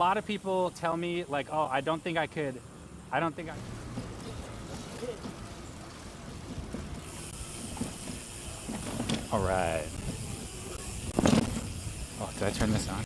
A lot of people tell me like, oh, I don't think I could. All right. Oh, did I turn this on?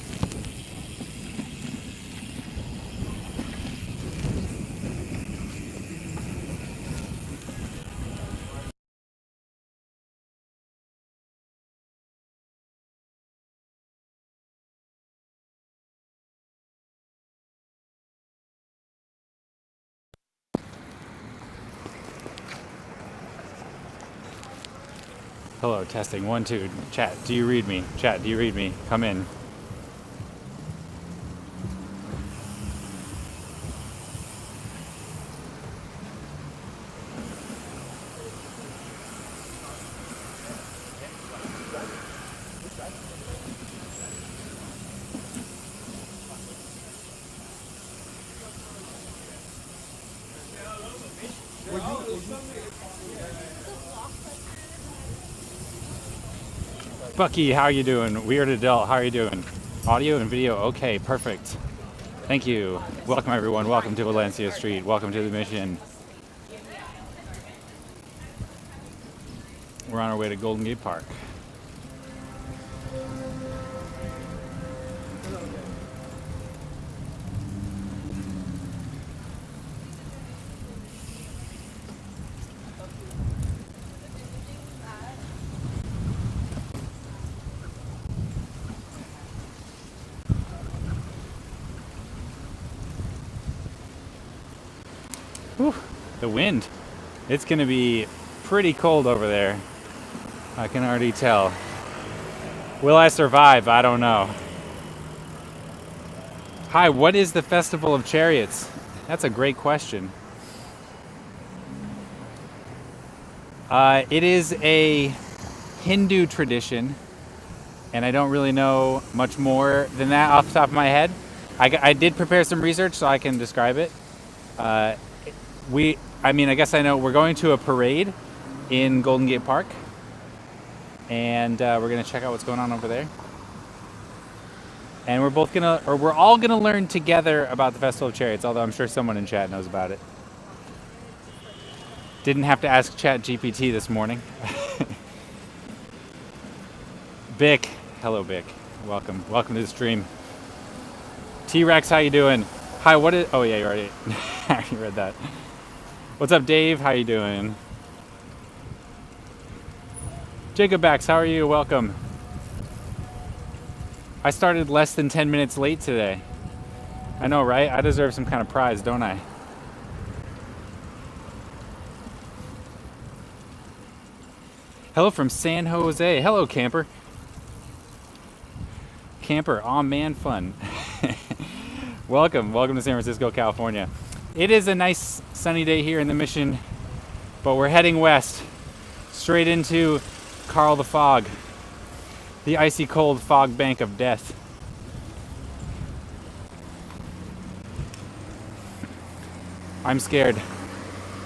Hello, testing, 1, 2. Chat, do you read me? Chat, do you read me? Come in. Bucky, how are you doing? Weird Adult, how are you doing? Audio and video, okay, perfect. Thank you. Welcome everyone, welcome to Valencia Street, welcome to the mission. We're on our way to Golden Gate Park. Whew, the wind. It's gonna be pretty cold over there. I can already tell. Will I survive? I don't know. Hi, what is the Festival of Chariots? That's a great question. It is a Hindu tradition, and I don't really know much more than that off the top of my head. I did prepare some research so I can describe it. I guess I know we're going to a parade in Golden Gate Park, and we're gonna check out what's going on over there. And we're all gonna learn together about the Festival of Chariots, although I'm sure someone in chat knows about it. Didn't have to ask Chat GPT this morning. Bick, hello Bick, welcome to the stream. T-Rex, how you doing? Hi, oh yeah, you already read that. What's up, Dave? How you doing? Jacob Bax, how are you? Welcome. I started less than 10 minutes late today. I know, right? I deserve some kind of prize, don't I? Hello from San Jose. Hello, camper. Camper, aw man fun. Welcome to San Francisco, California. It is a nice sunny day here in the Mission, but we're heading west, straight into Carl the Fog, the icy cold fog bank of death. I'm scared.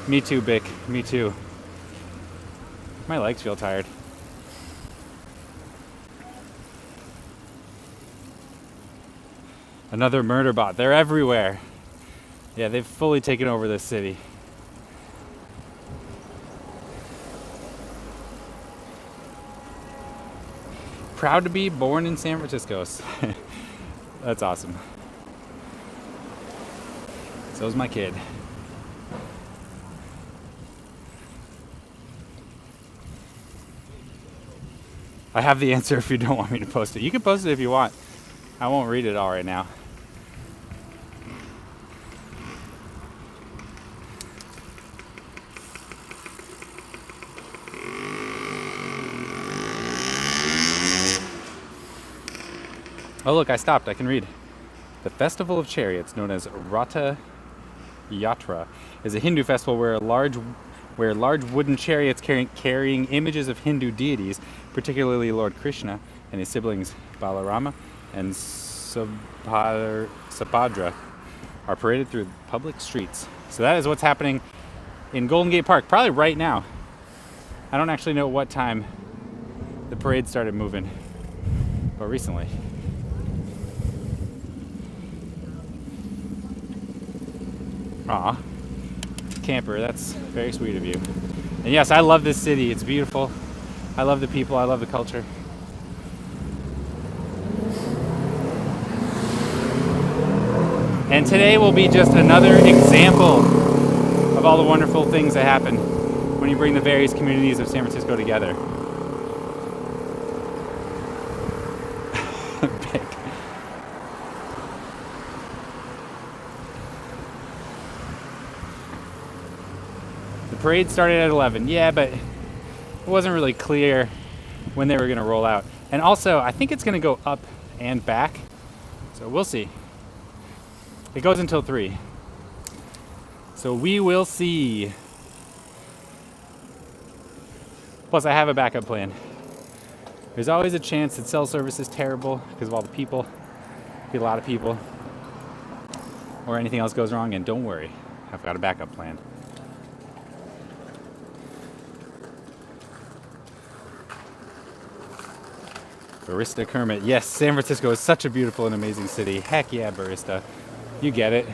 Me too, Bick, me too. My legs feel tired. Another murder bot. They're everywhere. Yeah, they've fully taken over this city. Proud to be born in San Francisco. That's awesome. So's my kid. I have the answer if you don't want me to post it. You can post it if you want. I won't read it all right now. Oh look, I stopped. I can read. The Festival of Chariots, known as Ratha Yatra, is a Hindu festival where large wooden chariots carrying images of Hindu deities, particularly Lord Krishna and his siblings Balarama and Subhadra, are paraded through public streets. So that is what's happening in Golden Gate Park, probably right now. I don't actually know what time the parade started moving, but recently. Aw, camper, that's very sweet of you. And yes, I love this city. It's beautiful. I love the people. I love the culture. And today will be just another example of all the wonderful things that happen when you bring the various communities of San Francisco together. Big. The parade started at 11. Yeah, but it wasn't really clear when they were going to roll out. And also, I think it's going to go up and back. So we'll see. It goes until 3. So we will see. Plus, I have a backup plan. There's always a chance that cell service is terrible because of all the people. Be a lot of people. Or anything else goes wrong, and don't worry. I've got a backup plan. Barista Kermit. Yes, San Francisco is such a beautiful and amazing city. Heck yeah, Barista. You get it.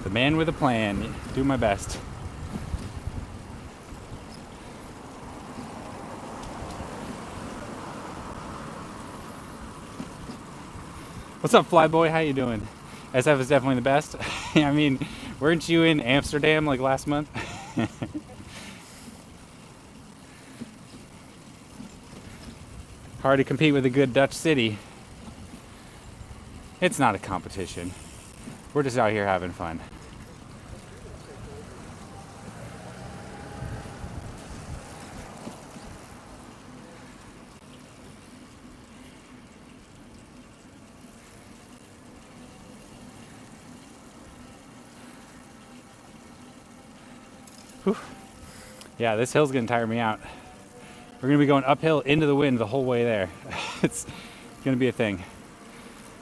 The man with a plan. Do my best. What's up, Flyboy? How you doing? SF is definitely the best. I mean, weren't you in Amsterdam like last month? Hard to compete with a good Dutch city. It's not a competition. We're just out here having fun. Whew. Yeah, this hill's gonna tire me out. We're gonna be going uphill into the wind the whole way there. It's gonna be a thing.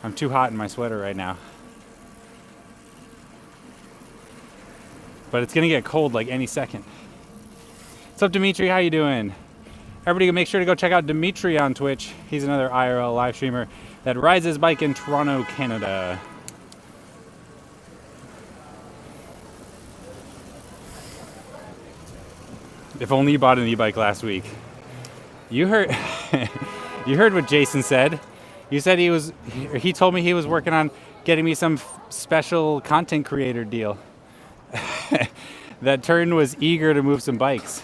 I'm too hot in my sweater right now. But it's gonna get cold like any second. What's up, Dimitri? How you doing? Everybody make sure to go check out Dimitri on Twitch. He's another IRL live streamer that rides his bike in Toronto, Canada. If only you bought an e-bike last week. You heard you heard what Jason said. You said he told me he was working on getting me some special content creator deal. That Turn was eager to move some bikes.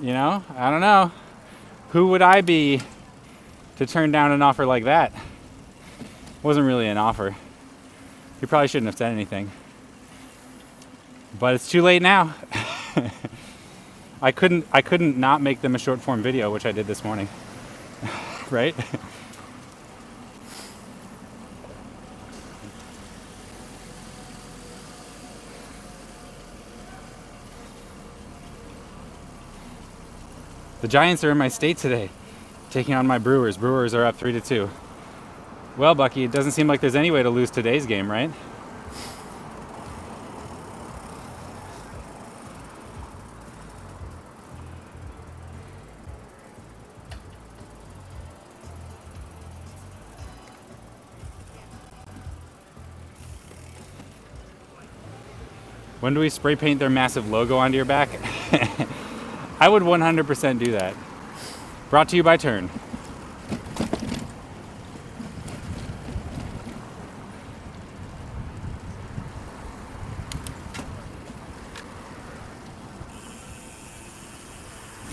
You know, I don't know. Who would I be to turn down an offer like that? It wasn't really an offer. He probably shouldn't have said anything. But it's too late now. I couldn't not make them a short form video, which I did this morning. Right? The Giants are in my state today, taking on my Brewers. Brewers are up 3-2. Well, Bucky, it doesn't seem like there's any way to lose today's game, right? When do we spray paint their massive logo onto your back? I would 100% do that. Brought to you by Turn.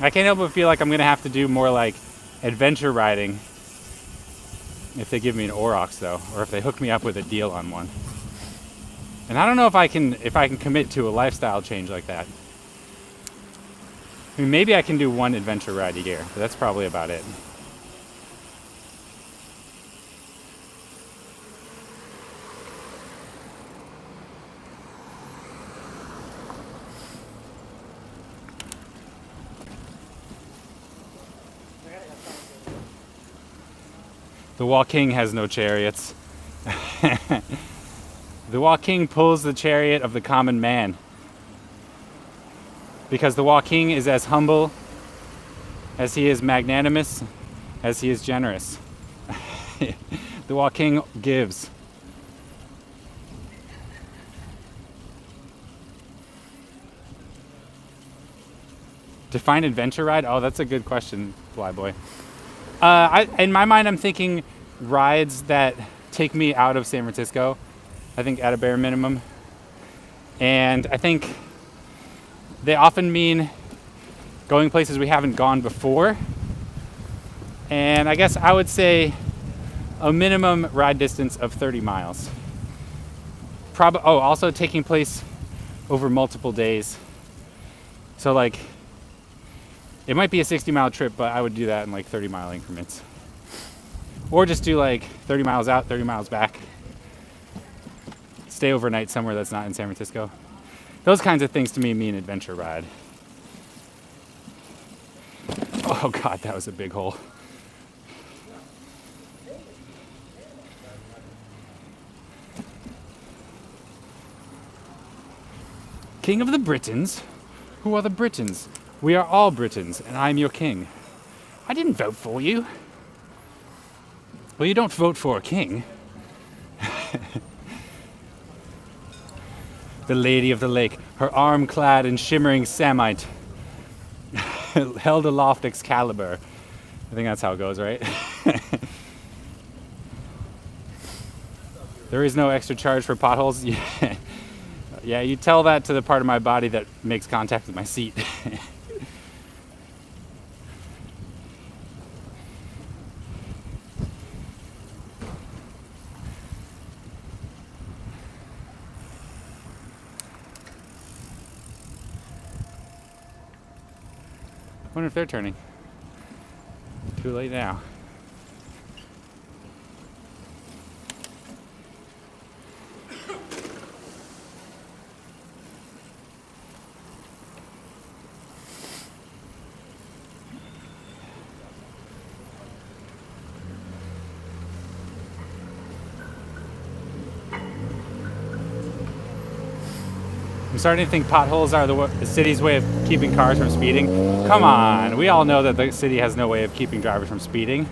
I can't help but feel like I'm going to have to do more like adventure riding if they give me an Aurochs though, or if they hook me up with a deal on one. And I don't know if I can commit to a lifestyle change like that. I mean, maybe I can do one adventure ride a year, but that's probably about it. The Wall King has no chariots. The Walking pulls the chariot of the common man. Because the Walking is as humble as he is magnanimous, as he is generous. The Walking gives. Define adventure ride? Oh, that's a good question, Flyboy. In my mind, I'm thinking rides that take me out of San Francisco. I think at a bare minimum. And I think they often mean going places we haven't gone before. And I guess I would say a minimum ride distance of 30 miles. Also taking place over multiple days. So like, it might be a 60-mile trip, but I would do that in like 30-mile increments. Or just do like 30 miles out, 30 miles back. Stay overnight somewhere that's not in San Francisco. Those kinds of things to me mean adventure ride. Oh God, that was a big hole. King of the Britons? Who are the Britons? We are all Britons, and I am your king. I didn't vote for you. Well, you don't vote for a king. The Lady of the Lake, her arm clad in shimmering samite, held aloft Excalibur. I think that's how it goes, right? There is no extra charge for potholes. Yeah, you tell that to the part of my body that makes contact with my seat. I wonder if they're turning. Too late now. I'm starting to think potholes are the city's way of keeping cars from speeding. Come on, we all know that the city has no way of keeping drivers from speeding.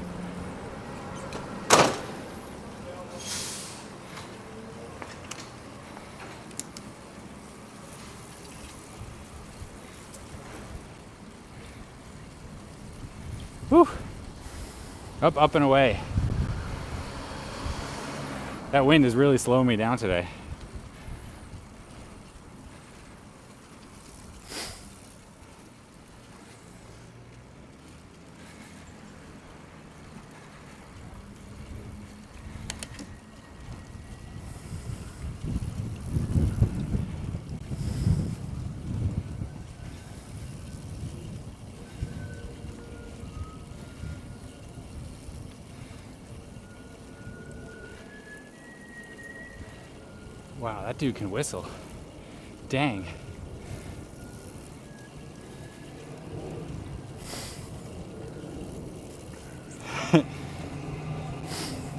Whew. Up and away. That wind is really slowing me down today. Wow, that dude can whistle. Dang.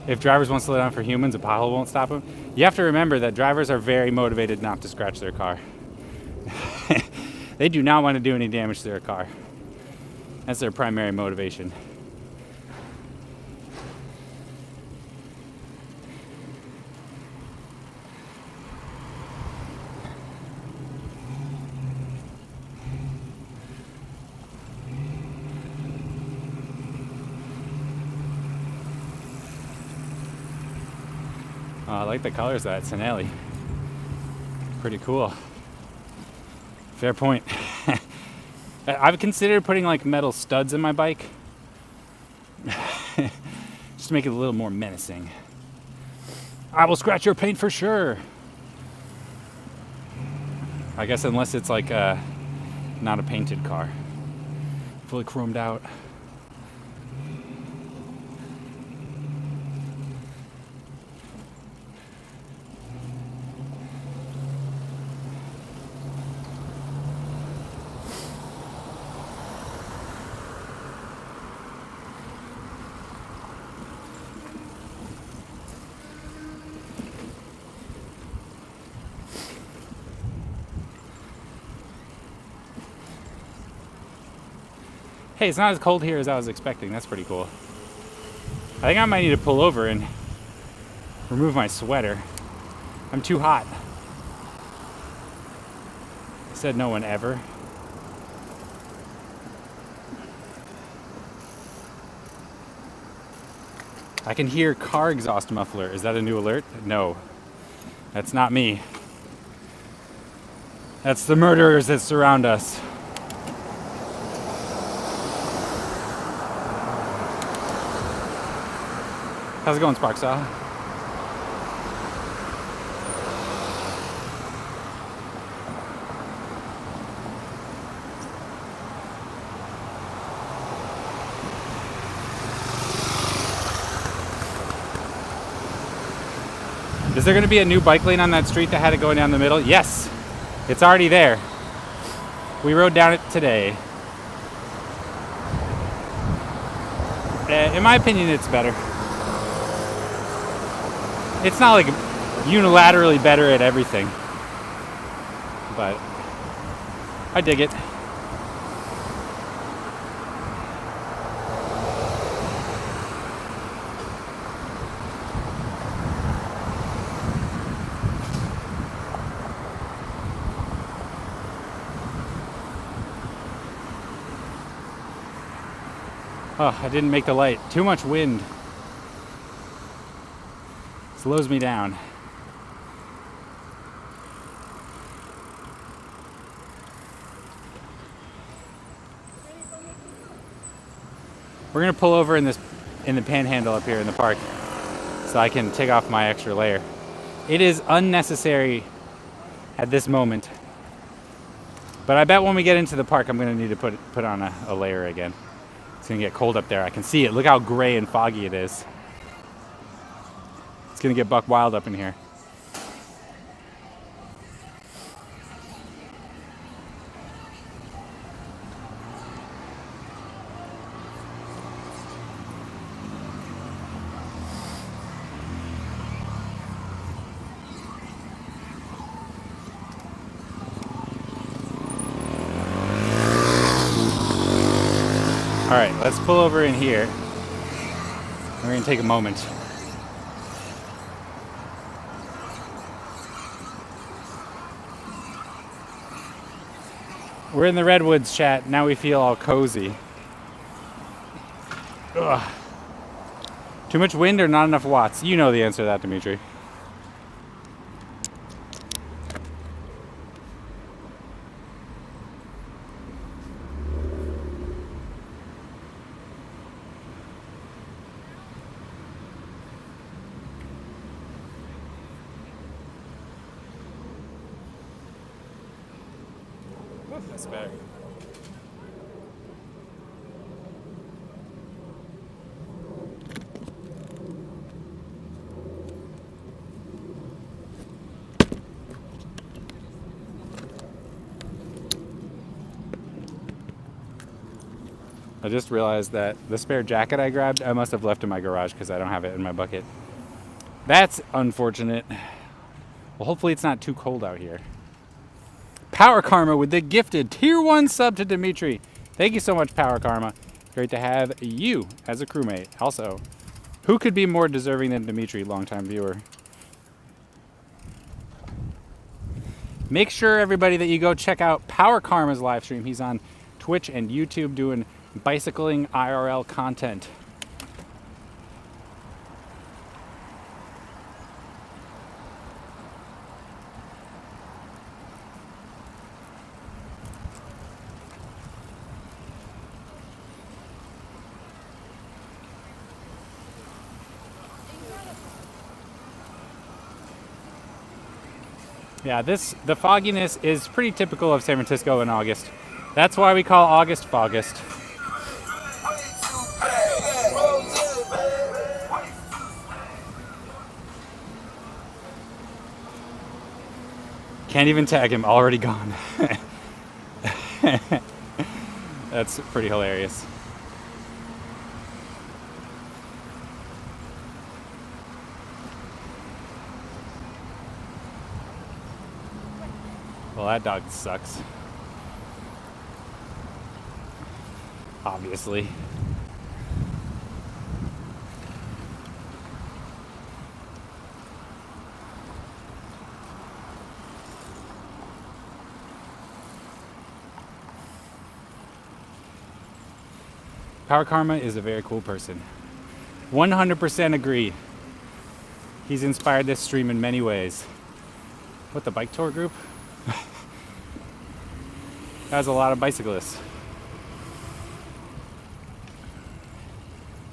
If drivers won't slow down for humans, a pothole won't stop them. You have to remember that drivers are very motivated not to scratch their car. They do not want to do any damage to their car. That's their primary motivation. I like the colors of that Sinelli. Pretty cool. Fair point. I've considered putting like metal studs in my bike. Just to make it a little more menacing. I will scratch your paint for sure. I guess unless it's like not a painted car. Fully chromed out. Hey, it's not as cold here as I was expecting. That's pretty cool. I think I might need to pull over and remove my sweater. I'm too hot. Said no one ever. I can hear car exhaust muffler. Is that a new alert? No. That's not me. That's the murderers that surround us. How's it going, Sparksaw? Is there going to be a new bike lane on that street that had it going down the middle? Yes, it's already there. We rode down it today. In my opinion, it's better. It's not like unilaterally better at everything, but I dig it. Oh, I didn't make the light. Too much wind. Slows me down. We're gonna pull over in the panhandle up here in the park so I can take off my extra layer. It is unnecessary at this moment, but I bet when we get into the park I'm gonna need to put on a layer again. It's gonna get cold up there. I can see it. Look how gray and foggy it is. It's gonna get buck wild up in here. All right, let's pull over in here. We're gonna take a moment. We're in the redwoods, chat. Now we feel all cozy. Ugh. Too much wind or not enough watts? You know the answer to that, Dimitri. That's better. I just realized that the spare jacket I grabbed, I must have left in my garage because I don't have it in my bucket. That's unfortunate. Well, hopefully it's not too cold out here. Power Karma with the gifted tier 1 sub to Dimitri. Thank you so much, Power Karma. Great to have you as a crewmate. Also, who could be more deserving than Dimitri, longtime viewer? Make sure, everybody, that you go check out Power Karma's live stream. He's on Twitch and YouTube doing bicycling IRL content. Yeah, the fogginess is pretty typical of San Francisco in August. That's why we call August Foggust. Can't even tag him, already gone. That's pretty hilarious. Well, that dog sucks. obviously. Power Karma is a very cool person. 100% agree. He's inspired this stream in many ways. What, the bike tour group? That was a lot of bicyclists.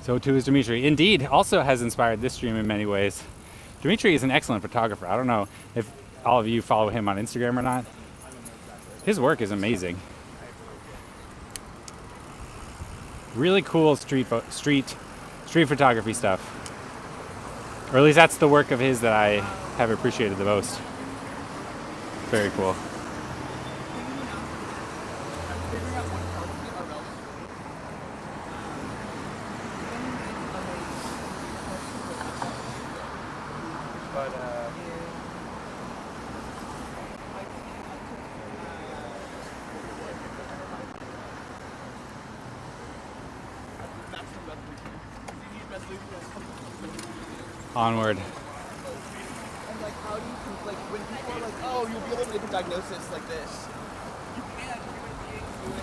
So too is Dimitri. Indeed, also has inspired this stream in many ways. Dimitri is an excellent photographer. I don't know if all of you follow him on Instagram or not. His work is amazing. Really cool street photography stuff. Or at least that's the work of his that I have appreciated the most. Very cool. Onward. And like, how do you, like, when people are like, oh, you'll be able to make a diagnosis like this. You can't do it.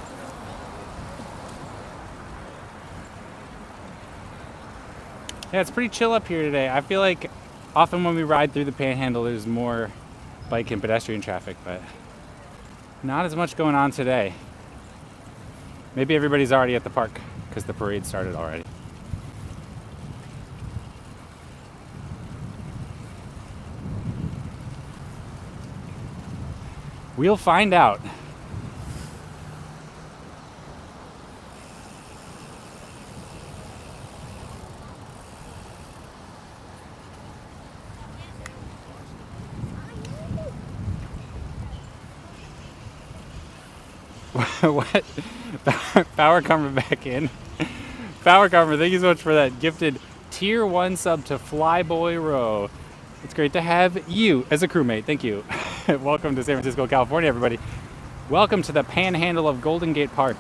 Yeah, it's pretty chill up here today. I feel like often when we ride through the Panhandle, there's more bike and pedestrian traffic, but not as much going on today. Maybe everybody's already at the park because the parade started already. We'll find out. What? Power Karma back in. Power Karma, thank you so much for that gifted tier 1 sub to Flyboy Row. It's great to have you as a crewmate. Thank you. Welcome to San Francisco, California, everybody. Welcome to the Panhandle of Golden Gate Park.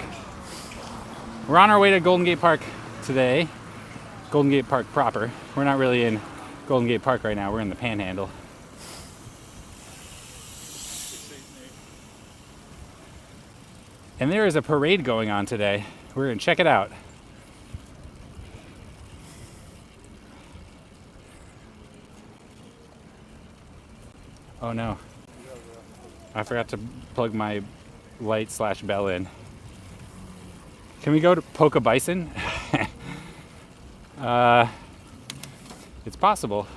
We're on our way to Golden Gate Park today. Golden Gate Park proper. We're not really in Golden Gate Park right now. We're in the Panhandle. And there is a parade going on today. We're going to check it out. Oh no. I forgot to plug my light/bell in. Can we go to poke a bison? It's possible.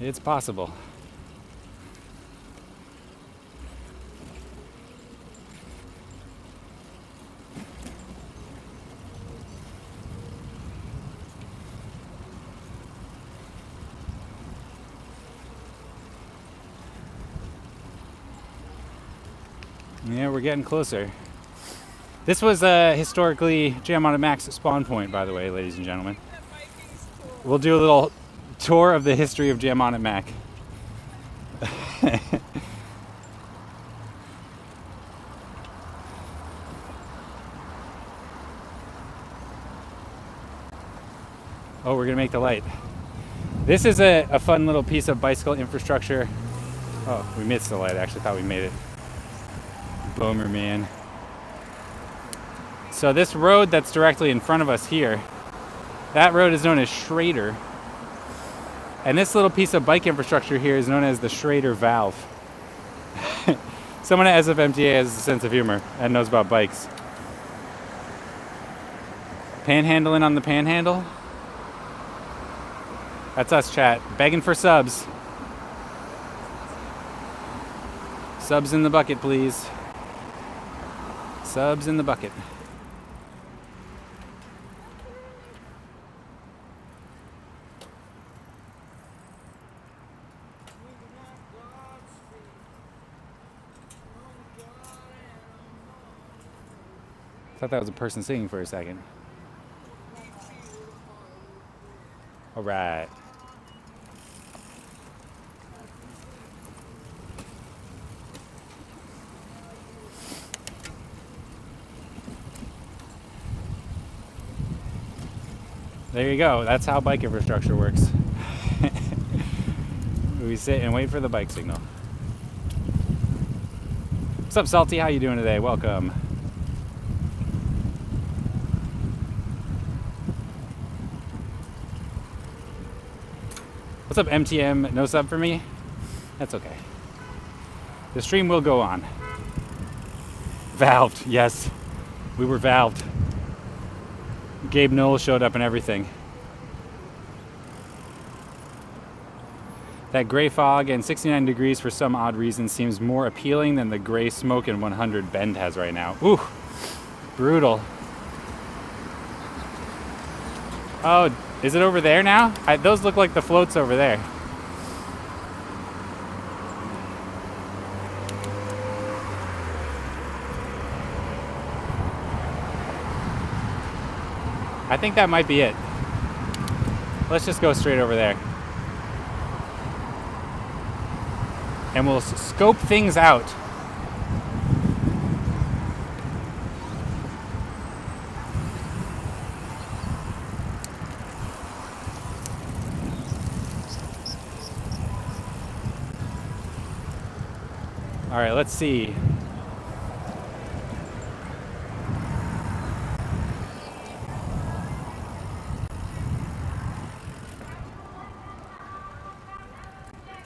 It's possible. Yeah, we're getting closer. This was historically Jam on it Max spawn point, by the way, ladies and gentlemen. We'll do a little tour of the history of Jam on it Mac. Oh, we're gonna make the light. This is a fun little piece of bicycle infrastructure. Oh, we missed the light. I actually thought we made it. Boomer, man. So this road that's directly in front of us here, that road is known as Schrader. And this little piece of bike infrastructure here is known as the Schrader Valve. Someone at SFMTA has a sense of humor and knows about bikes. Panhandling on the Panhandle? That's us, chat. Begging for subs. Subs in the bucket, please. Subs in the bucket. I thought that was a person singing for a second. All right. There you go. That's how bike infrastructure works. We sit and wait for the bike signal. What's up, Salty? How you doing today? Welcome. What's up, MTM? No sub for me? That's okay. The stream will go on. Valved, yes. We were valved. Gabe Knoll showed up and everything. That gray fog and 69 degrees for some odd reason seems more appealing than the gray smoke in 100 Bend has right now. Ooh, brutal. Oh, is it over there now? Those look like the floats over there. I think that might be it. Let's just go straight over there. And we'll scope things out. All right, let's see.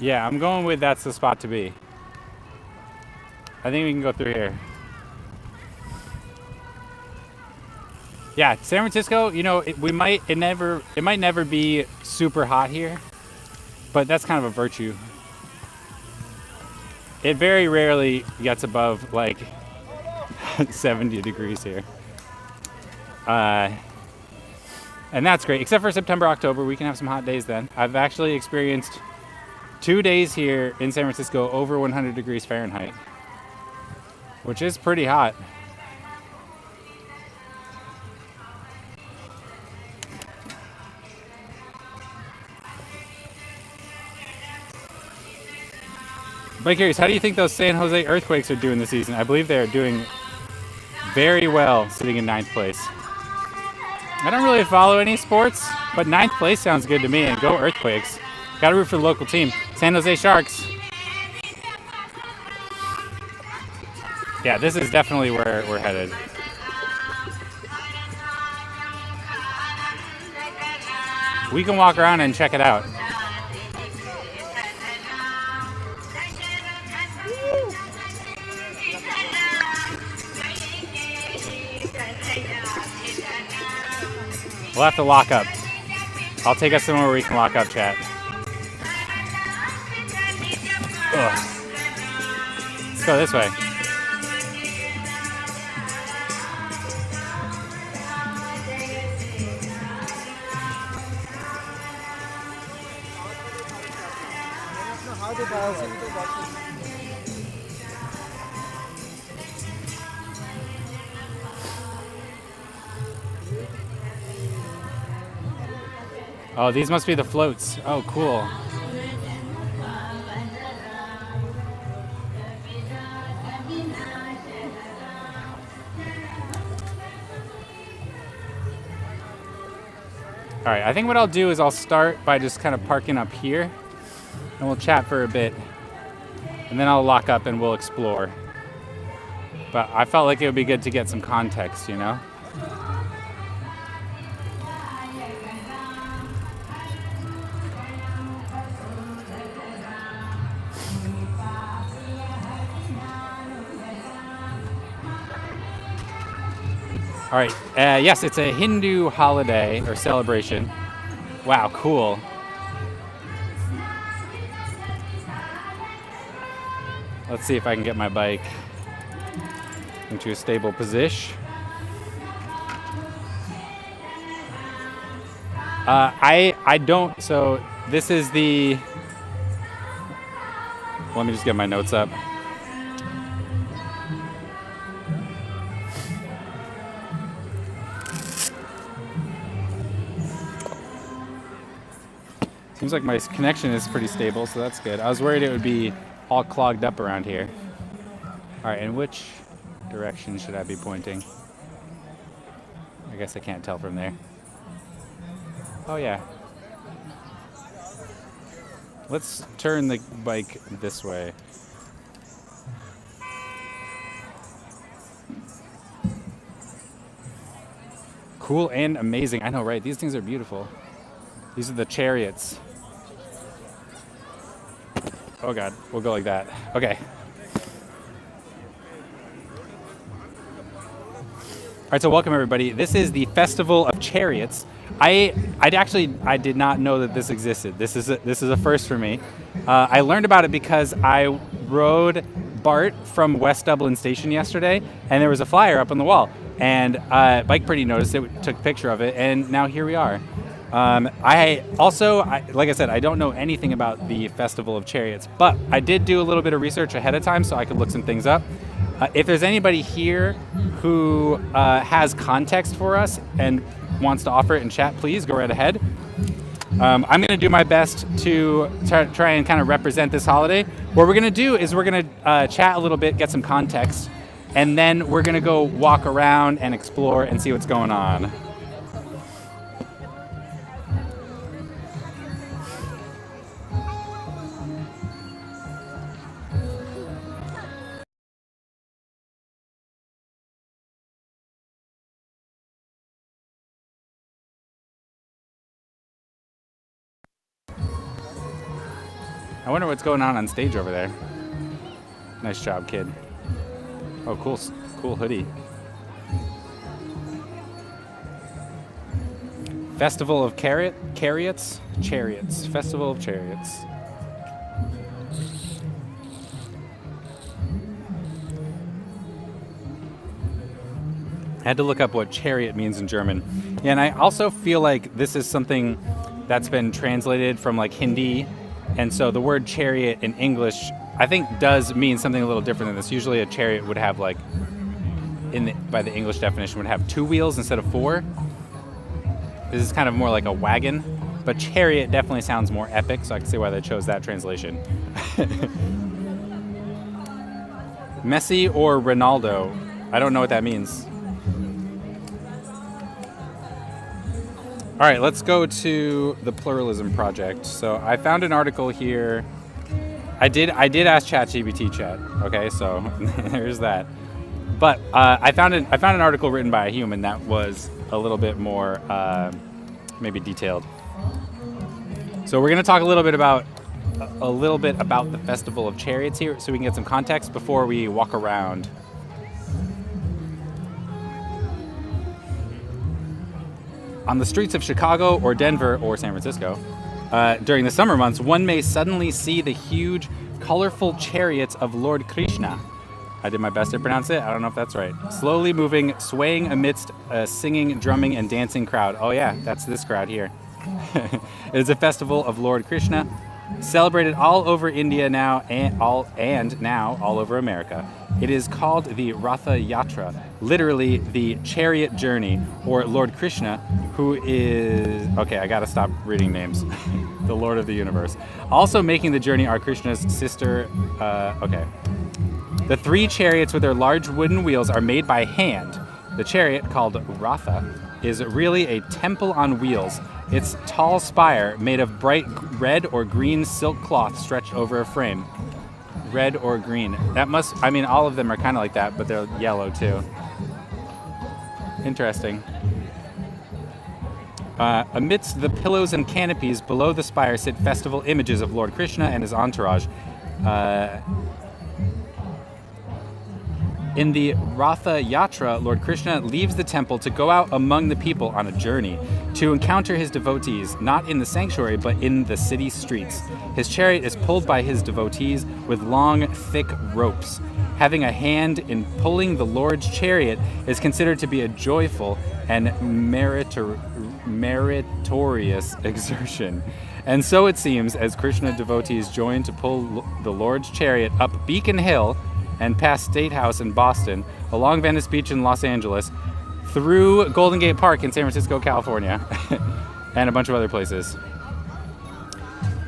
Yeah, I'm going with that's the spot to be. I think we can go through here. Yeah, San Francisco, you know, it might never be super hot here, but that's kind of a virtue. It very rarely gets above like 70 degrees here. And that's great, except for September, October, we can have some hot days then. I've actually experienced 2 days here in San Francisco over 100 degrees Fahrenheit, which is pretty hot. But curious, how do you think those San Jose Earthquakes are doing this season? I believe they're doing very well, sitting in 9th place. I don't really follow any sports, but 9th place sounds good to me, and go Earthquakes. Gotta root for the local team. San Jose Sharks. Yeah, this is definitely where we're headed. We can walk around and check it out. We'll have to lock up. I'll take us somewhere where we can lock up, chat. Ugh. Let's go this way. Oh, these must be the floats. Oh, cool. All right, I think what I'll do is I'll start by just kind of parking up here, and we'll chat for a bit, and then I'll lock up and we'll explore. But I felt like it would be good to get some context, you know? All right, yes, it's a Hindu holiday or celebration. Wow, cool. Let's see if I can get my bike into a stable position. I don't, so this is the, let me just get my notes up. Seems like my connection is pretty stable, so that's good. I was worried it would be all clogged up around here. All right, in which direction should I be pointing? I guess I can't tell from there. Oh yeah. Let's turn the bike this way. Cool and amazing. I know, right? These things are beautiful. These are the Chariots. Oh god, we'll go like that. Okay. All right, so welcome everybody. This is the Festival of Chariots. I did not know that this existed. This is a first for me. I learned about it because I rode BART from West Dublin Station yesterday, and there was a flyer up on the wall. And Bike Pretty noticed it, took a picture of it, and now here we are. Like I said, I don't know anything about the Festival of Chariots, but I did do a little bit of research ahead of time so I could look some things up. If there's anybody here who has context for us and wants to offer it in chat, please go right ahead. I'm going to do my best to try and kind of represent this holiday. What we're going to do is we're going to chat a little bit, get some context, and then we're going to go walk around and explore and see what's going on. I wonder what's going on stage over there. Nice job, kid. Oh, cool hoodie. Festival of Chariots? Chariots. Festival of Chariots. I had to look up what chariot means in German. Yeah, and I also feel like this is something that's been translated from like Hindi. And so the word chariot in English, I think, does mean something a little different than this. Usually a chariot would have like, by the English definition, would have 2 wheels instead of 4. This is kind of more like a wagon, but chariot definitely sounds more epic, so I can see why they chose that translation. Messi or Ronaldo? I don't know what that means. All right, let's go to the Pluralism Project. So I found an article here. I did ask ChatGPT chat. Okay, so there's that. But I found an article written by a human that was a little bit more maybe detailed. So we're going to talk a little bit about the Festival of Chariots here, so we can get some context before we walk around. On the streets of Chicago or Denver or San Francisco, during the summer months, one may suddenly see the huge, colorful chariots of Lord Krishna. I did my best to pronounce it. I don't know if that's right. Slowly moving, swaying amidst a singing, drumming, and dancing crowd. Oh yeah, that's this crowd here. It is a festival of Lord Krishna, celebrated all over India now and now all over America. It is called the Ratha Yatra, literally the chariot journey, or Lord Krishna, who is... Okay, I gotta stop reading names. The Lord of the Universe. Also making the journey are Krishna's sister... okay. The 3 chariots with their large wooden wheels are made by hand. The chariot, called Ratha, is really a temple on wheels. Its tall spire, made of bright red or green silk cloth stretched over a frame. Red or green. All of them are kind of like that, but they're yellow too. Interesting. Amidst the pillows and canopies below the spire sit festival images of Lord Krishna and his entourage. In the Ratha Yatra, Lord Krishna leaves the temple to go out among the people on a journey, to encounter his devotees, not in the sanctuary, but in the city streets. His chariot is pulled by his devotees with long, thick ropes. Having a hand in pulling the Lord's chariot is considered to be a joyful and meritorious exertion. And so it seems, as Krishna devotees join to pull the Lord's chariot up Beacon Hill, and past State House in Boston, along Venice Beach in Los Angeles, through Golden Gate Park in San Francisco, California, and a bunch of other places.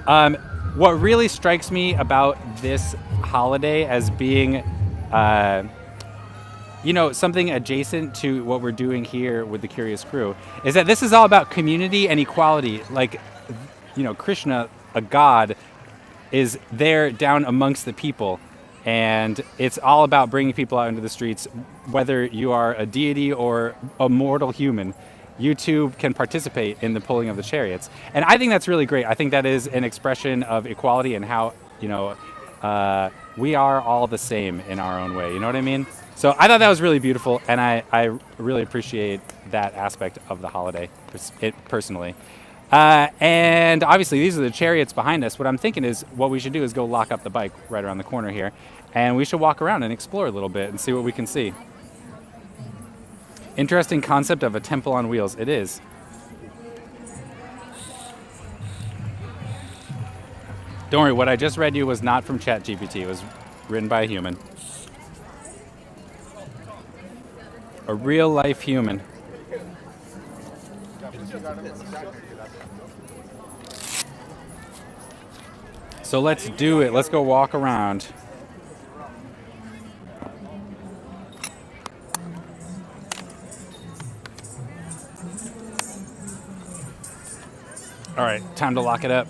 What really strikes me about this holiday as being you know, something adjacent to what we're doing here with the Curious Crew is that this is all about community and equality. Like, you know, Krishna, a god, is there down amongst the people. And it's all about bringing people out into the streets, whether you are a deity or a mortal human. You too can participate in the pulling of the chariots. And I think that's really great. I think that is an expression of equality and how, you know, we are all the same in our own way. You know what I mean? So I thought that was really beautiful, and I really appreciate that aspect of the holiday, personally. And obviously, these are the chariots behind us. What I'm thinking is what we should do is go lock up the bike right around the corner here. And we should walk around and explore a little bit and see what we can see. Interesting concept of a temple on wheels. It is. Don't worry, what I just read you was not from ChatGPT. It was written by a human. A real life human. So let's do it. Let's go walk around. All right, time to lock it up.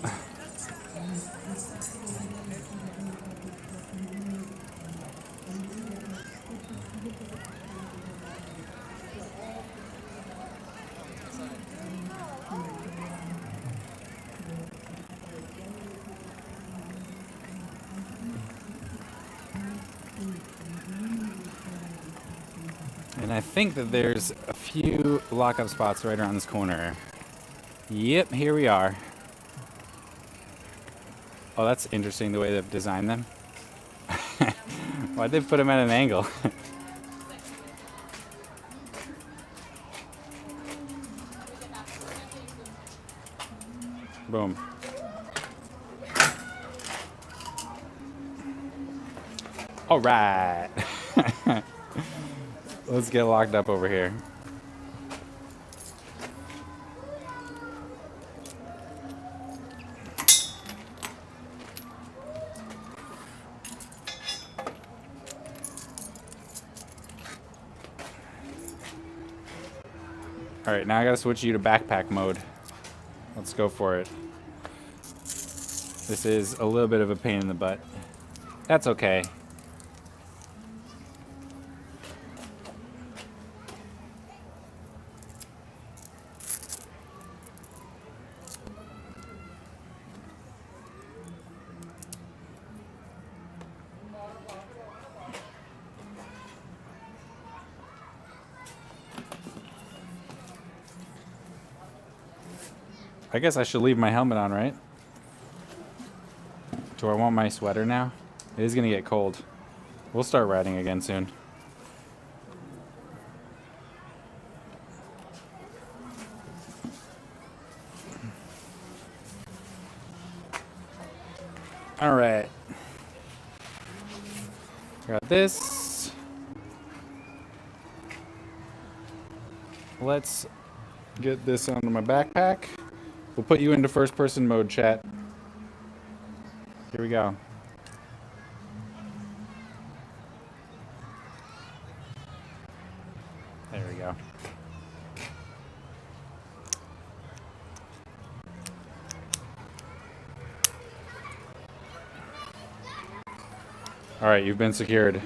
And I think that there's a few lockup spots right around this corner. Yep, here we are. Oh, that's interesting the way they've designed them. Why'd they put them at an angle? Boom. All right. Let's get locked up over here. All right, now I gotta switch you to backpack mode. Let's go for it. This is a little bit of a pain in the butt. That's okay. I guess I should leave my helmet on, right? Do I want my sweater now? It is gonna get cold. We'll start riding again soon. All right. Got this. Let's get this onto my backpack. We'll put you into first person mode, chat. Here we go. There we go. All right, you've been secured.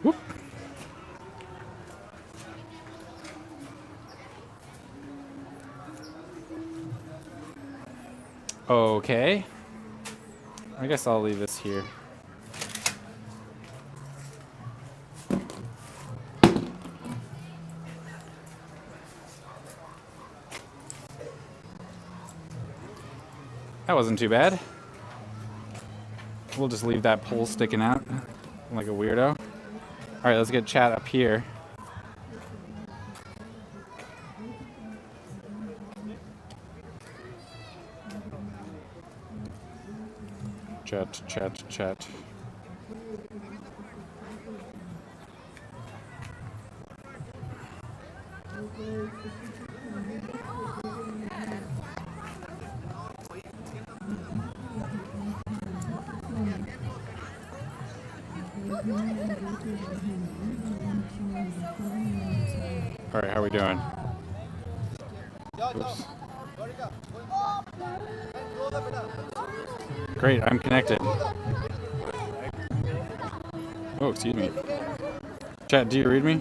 Whoop. Okay. I guess I'll leave this here. That wasn't too bad. We'll just leave that pole sticking out like a weirdo. All right, let's get chat up here. Chat. All right, how are we doing? Yo, Oops. go. Great, I'm connected. Oh, excuse me. Chat, do you read me?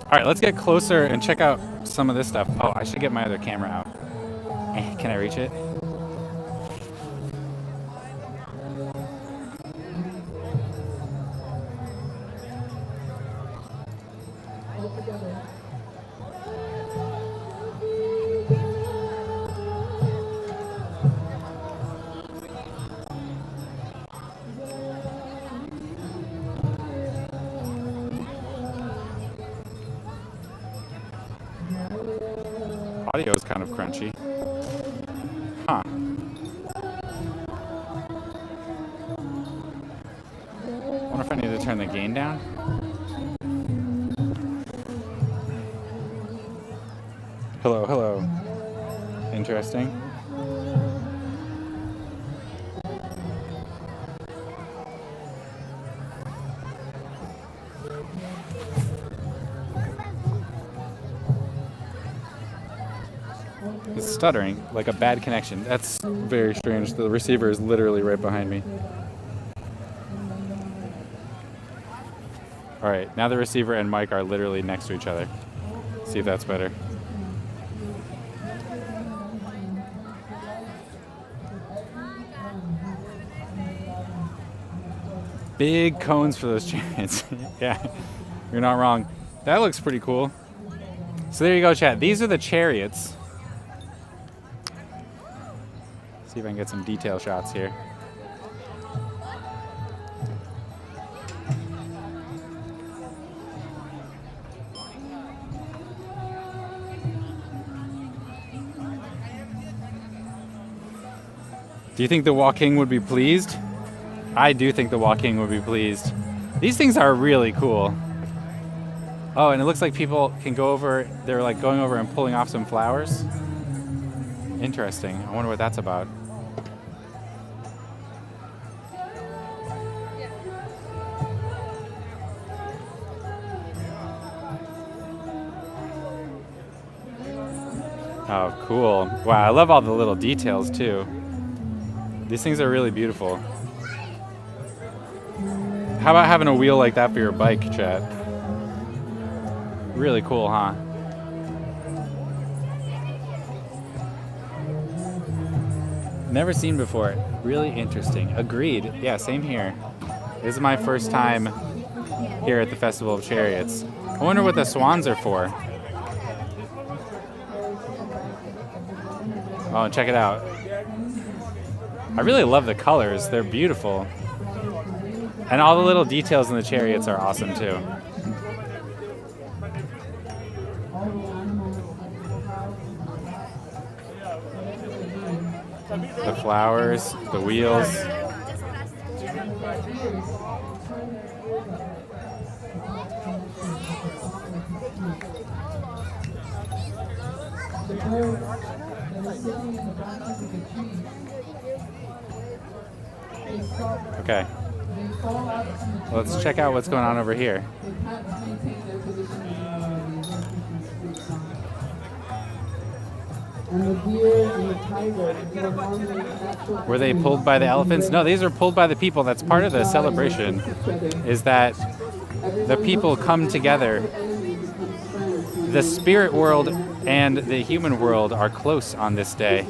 All right, let's get closer and check out some of this stuff. Oh, I should get my other camera out. Can I reach it? Audio is kind of crunchy. Huh. Wonder if I need to turn the gain down. Hello, hello. Interesting. It's stuttering, like a bad connection. That's very strange. The receiver is literally right behind me. All right, now the receiver and mic are literally next to each other. See if that's better. Big cones for those chariots. Yeah, you're not wrong. That looks pretty cool. So there you go, chat. These are the chariots. See if I can get some detail shots here. Do you think the Walking would be pleased? I do think the Walking would be pleased. These things are really cool. Oh, and it looks like people can go over, they're like going over and pulling off some flowers. Interesting. I wonder what that's about. Oh, cool. Wow, I love all the little details too. These things are really beautiful. How about having a wheel like that for your bike, chat? Really cool, huh? Never seen before. Really interesting. Agreed. Yeah, same here. This is my first time here at the Festival of Chariots. I wonder what the swans are for. Oh, check it out. I really love the colors. They're beautiful. And all the little details in the chariots are awesome too. The flowers, the wheels. Okay. Let's check out what's going on over here. Were they pulled by the elephants? No, these are pulled by the people. That's part of the celebration, is that the people come together. The spirit world and the human world are close on this day,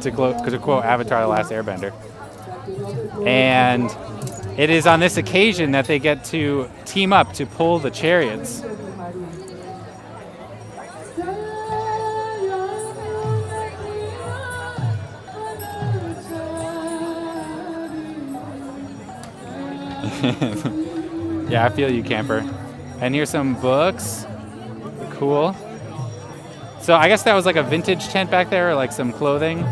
to quote Avatar: The Last Airbender. And it is on this occasion that they get to team up to pull the chariots. Yeah, I feel you, camper. And here's some books. Cool. So I guess that was like a vintage tent back there, or like some clothing.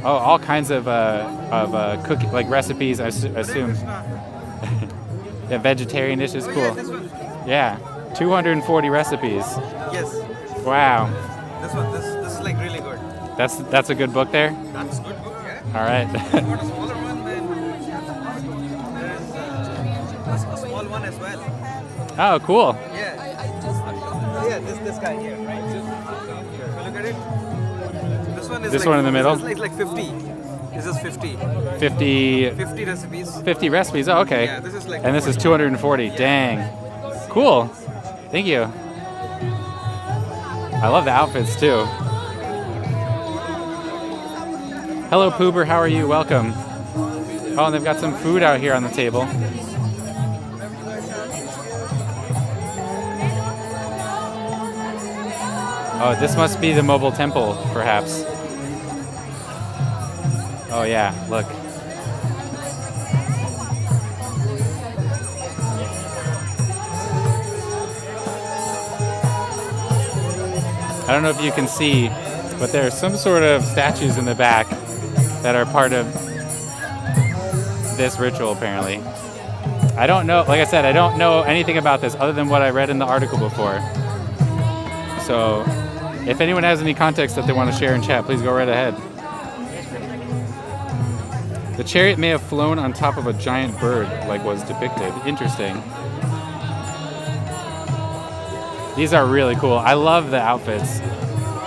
Oh, all kinds of cookie, like recipes, I assume. Yeah, vegetarian dishes, cool. Yeah. 240 recipes. Yes. Wow. This is like really good. That's a good book there? That's good book, yeah. All right. If you want a smaller one, then there is a small one as well. Oh, cool. Yeah. Yeah, this guy here, right? If you look at it, this one is This like, one in the middle? This is like 50. This is 50. 50 recipes. 50 recipes. Oh, okay. Yeah, this is like And this is 240. Yeah. Dang. Cool. Thank you. I love the outfits too. Hello, Poober. How are you? Welcome. Oh, and they've got some food out here on the table. Oh, this must be the mobile temple, perhaps. Oh yeah, look. I don't know if you can see, but there's some sort of statues in the back that are part of this ritual, apparently. I don't know, like I said, I don't know anything about this other than what I read in the article before. So, if anyone has any context that they want to share in chat, please go right ahead. The chariot may have flown on top of a giant bird, like was depicted. Interesting. These are really cool. I love the outfits.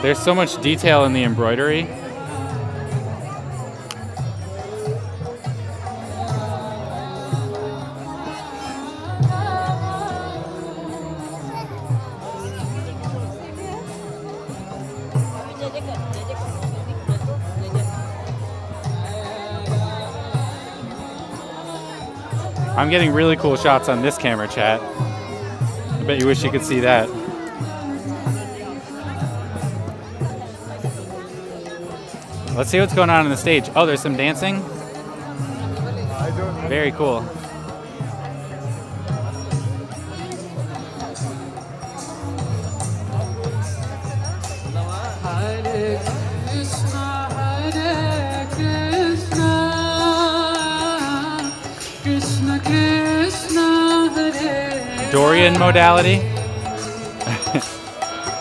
There's so much detail in the embroidery. I'm getting really cool shots on this camera, chat. I bet you wish you could see that. Let's see what's going on the stage. Oh, there's some dancing. Very cool. Dorian modality.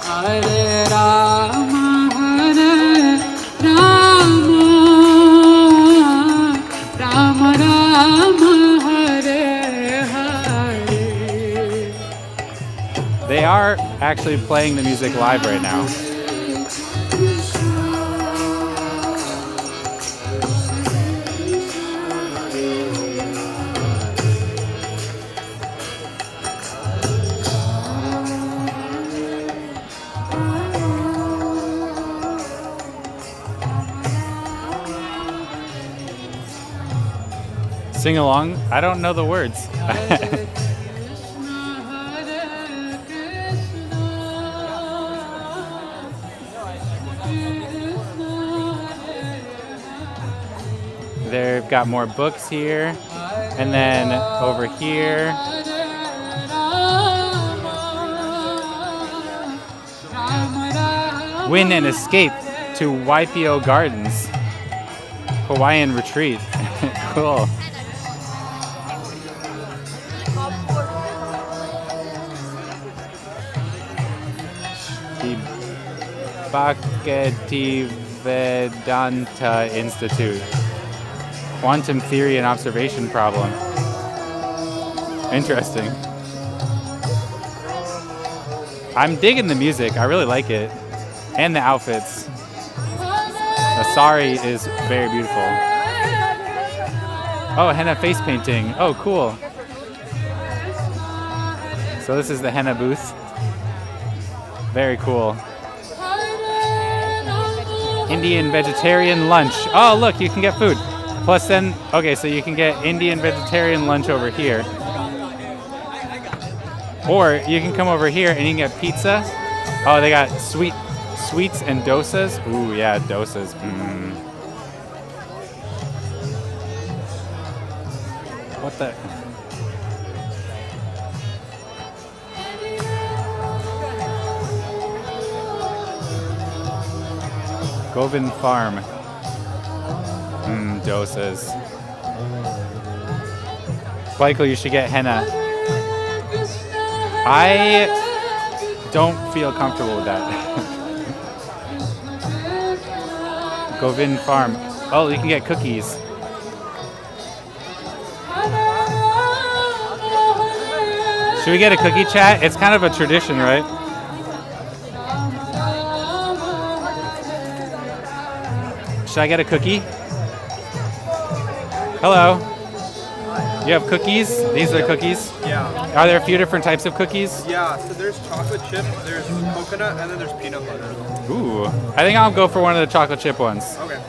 Hare Rama, Hare Rama, Rama Rama, Hare Hare. They are actually playing the music live right now. Sing along. I don't know the words. They've got more books here. And then over here. Win and escape to YPO Gardens. Hawaiian retreat. Cool. The Bhakti Vedanta Institute. Quantum theory and observation problem. Interesting. I'm digging the music. I really like it. And the outfits. The sari is very beautiful. Oh, henna face painting. Oh, cool. So this is the henna booth. Very cool. Indian vegetarian lunch. Oh, look, you can get food. Plus then, okay, so you can get Indian vegetarian lunch over here. Or you can come over here and you can get pizza. Oh, they got sweets and dosas. Ooh, yeah, dosas. What the? Govind Farm. Dosas. Michael, you should get henna. I don't feel comfortable with that. Govind Farm. Oh, you can get cookies. Should we get a cookie, chat? It's kind of a tradition, right? Should I get a cookie? Hello. You have cookies? These are cookies? Yeah. Are there a few different types of cookies? Yeah, so there's chocolate chip, there's coconut, and then there's peanut butter. Ooh. I think I'll go for one of the chocolate chip ones. Okay.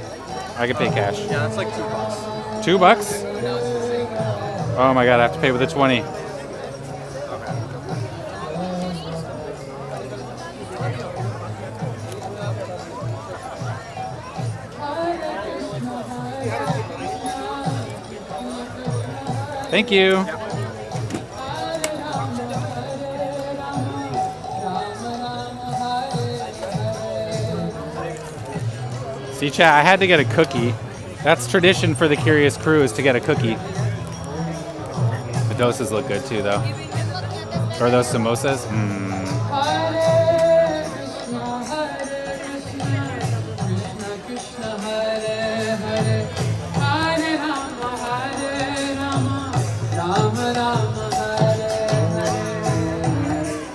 I can pay cash. Yeah, that's like $2. $2? Oh my god, I have to pay with a 20. Thank you. See, chat, I had to get a cookie. That's tradition for the Curious Crew, is to get a cookie. The dosas look good too, though. Or those samosas?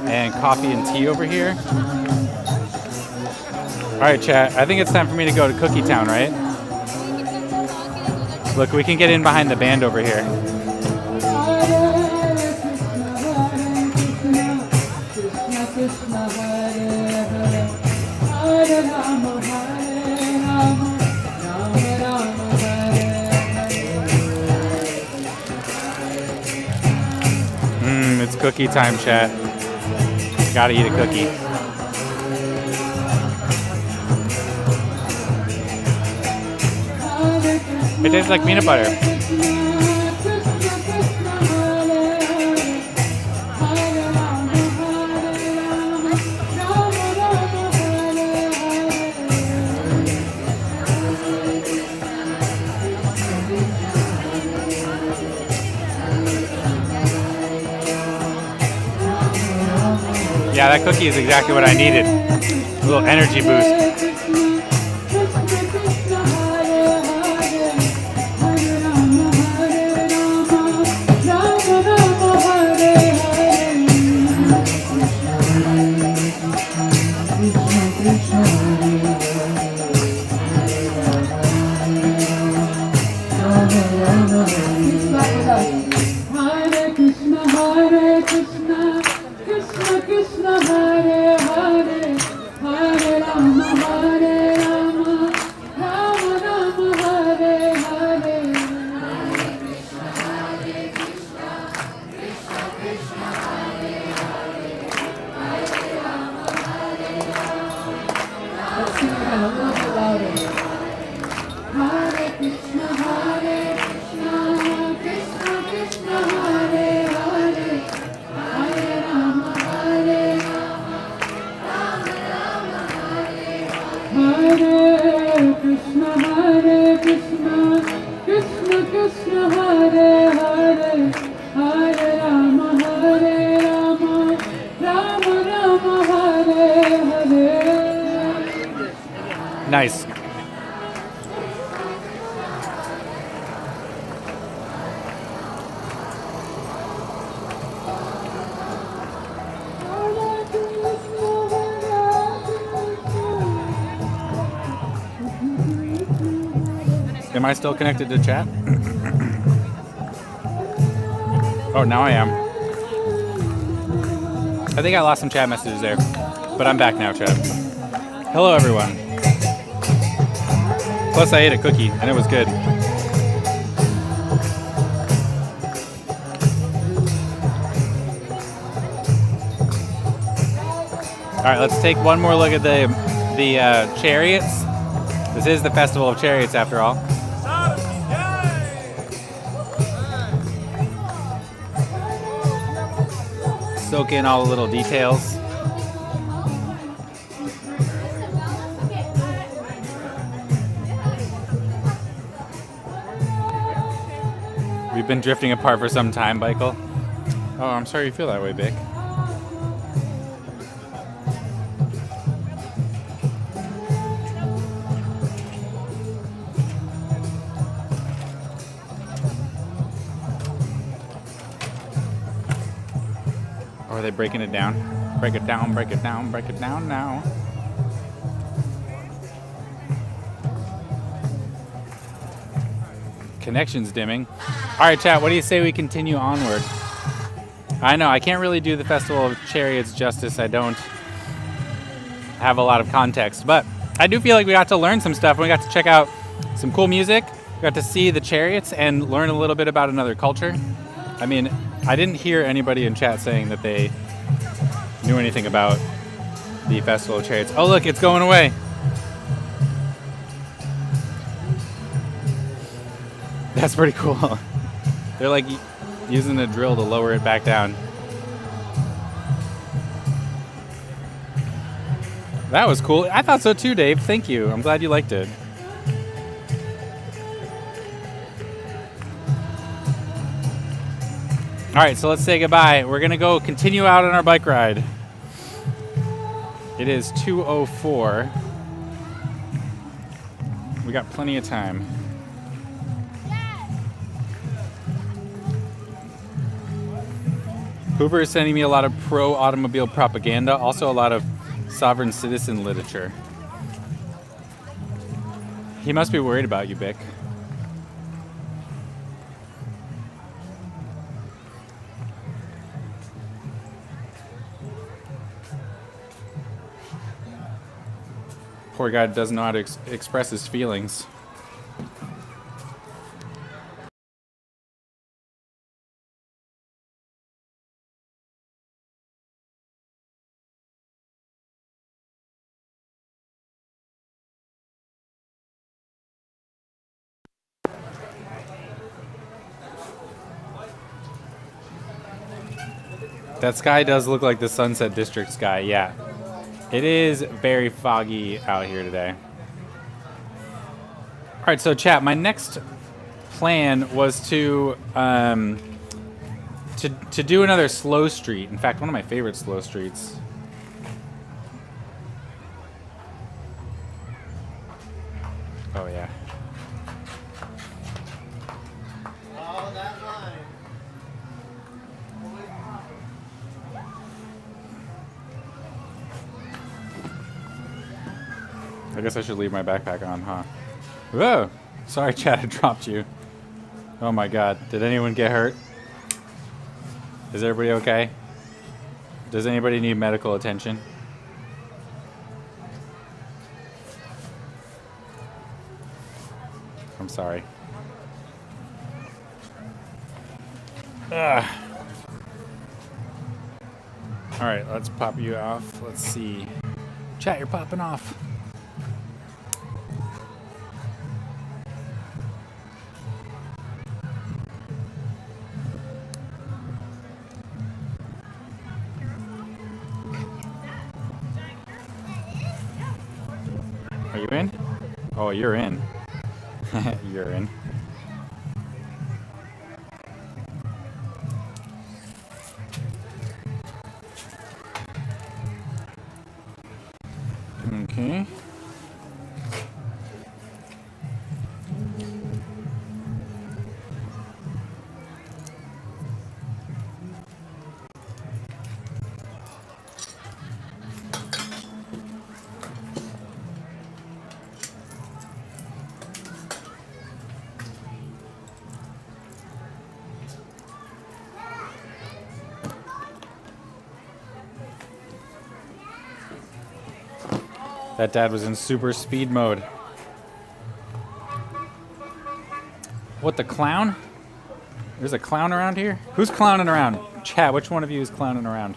And coffee and tea over here. All right, chat. I think it's time for me to go to Cookie Town, right? Look, we can get in behind the band over here. It's cookie time, chat. Gotta eat a cookie. It tastes like peanut butter. Yeah, that cookie is exactly what I needed. A little energy boost. Nice. Am I still connected to chat? Oh, now I am. I think I lost some chat messages there, but I'm back now, chat. Hello, everyone. Plus, I ate a cookie, and it was good. All right, let's take one more look at the Chariots. This is the Festival of Chariots, after all. Soak in all the little details. We've been drifting apart for some time, Michael. Oh, I'm sorry you feel that way, Vic. they breaking it down? Break it down, break it down, break it down now. Connection's dimming. All right, chat, what do you say we continue onward? I know, I can't really do the Festival of Chariots justice. I don't have a lot of context, but I do feel like we got to learn some stuff. We got to check out some cool music. We got to see the chariots and learn a little bit about another culture. I mean, I didn't hear anybody in chat saying that they knew anything about the Festival of Chariots. Oh, look, it's going away. That's pretty cool. They're like using a drill to lower it back down. That was cool. I thought so too, Dave. Thank you. I'm glad you liked it. All right, so let's say goodbye. We're gonna go continue out on our bike ride. It is 2:04. We got plenty of time. Hoover is sending me a lot of pro-automobile propaganda, also a lot of sovereign citizen literature. He must be worried about you, Bick. Poor guy doesn't know how to express his feelings. That sky does look like the Sunset District sky, yeah. It is very foggy out here today. All right, so chat, my next plan was to do another slow street. In fact, one of my favorite slow streets. Oh yeah. Oh, that line. I guess I should leave my backpack on, huh? Whoa! Sorry, chat, I dropped you. Oh my god. Did anyone get hurt? Is everybody okay? Does anybody need medical attention? I'm sorry. Ugh. Alright, let's pop you off. Let's see. Chat, you're popping off. Are you in? Oh, you're in. You're in. Okay. That dad was in super speed mode. What, the clown? There's a clown around here? Who's clowning around? Chat, which one of you is clowning around?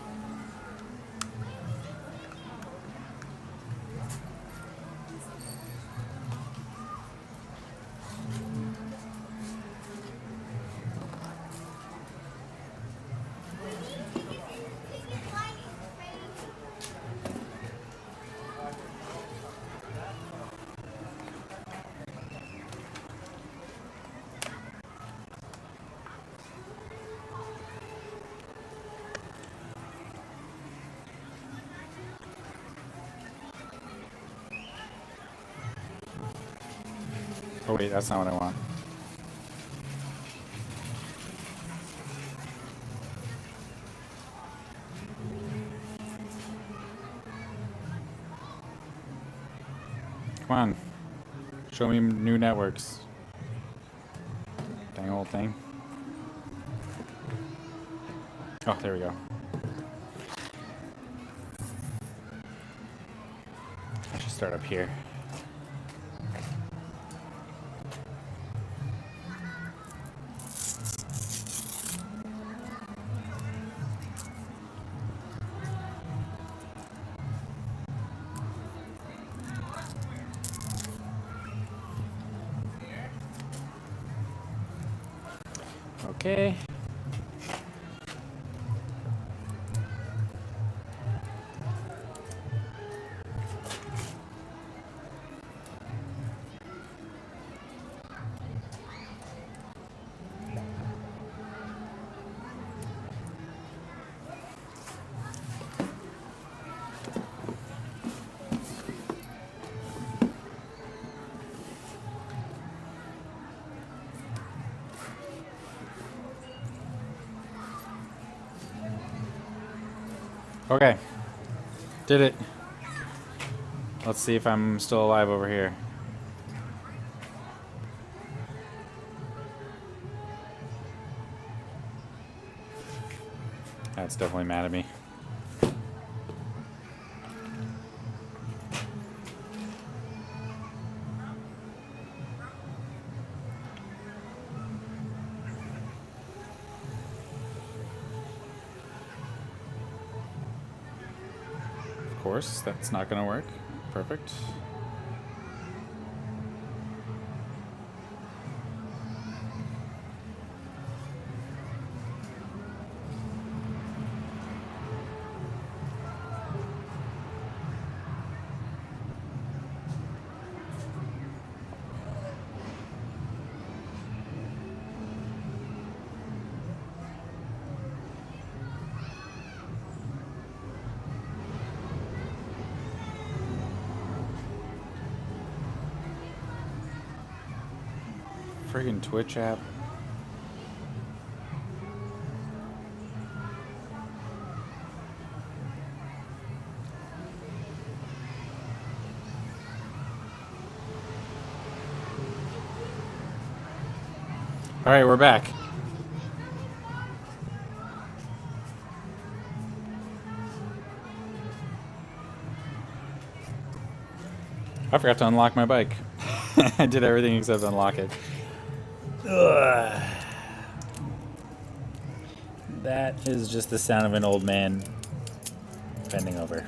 Oh wait, that's not what I want. Come on. Show me new networks. Dang old thing. Oh, there we go. I should start up here. Okay. Okay. Did it. Let's see if I'm still alive over here. That's definitely mad at me. Of course, that's not gonna work. Perfect. Friggin' Twitch app. All right, we're back. I forgot to unlock my bike. I did everything except unlock it. Ugh. That is just the sound of an old man bending over.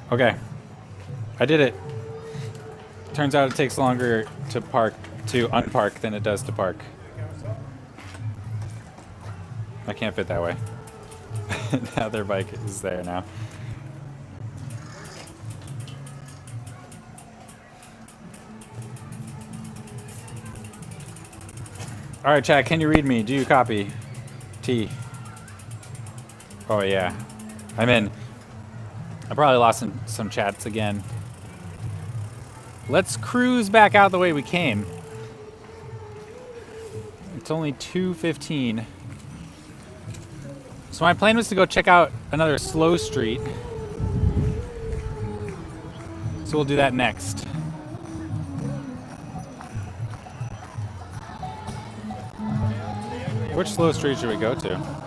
Okay, I did it. Turns out it takes longer to unpark than it does to park. I can't fit that way. The other bike is there now. All right, chat, can you read me? Do you copy? T. Oh yeah, I'm in. I probably lost some chats again. Let's cruise back out the way we came. It's only 2:15. So my plan was to go check out another slow street. So we'll do that next. Which slow street should we go to?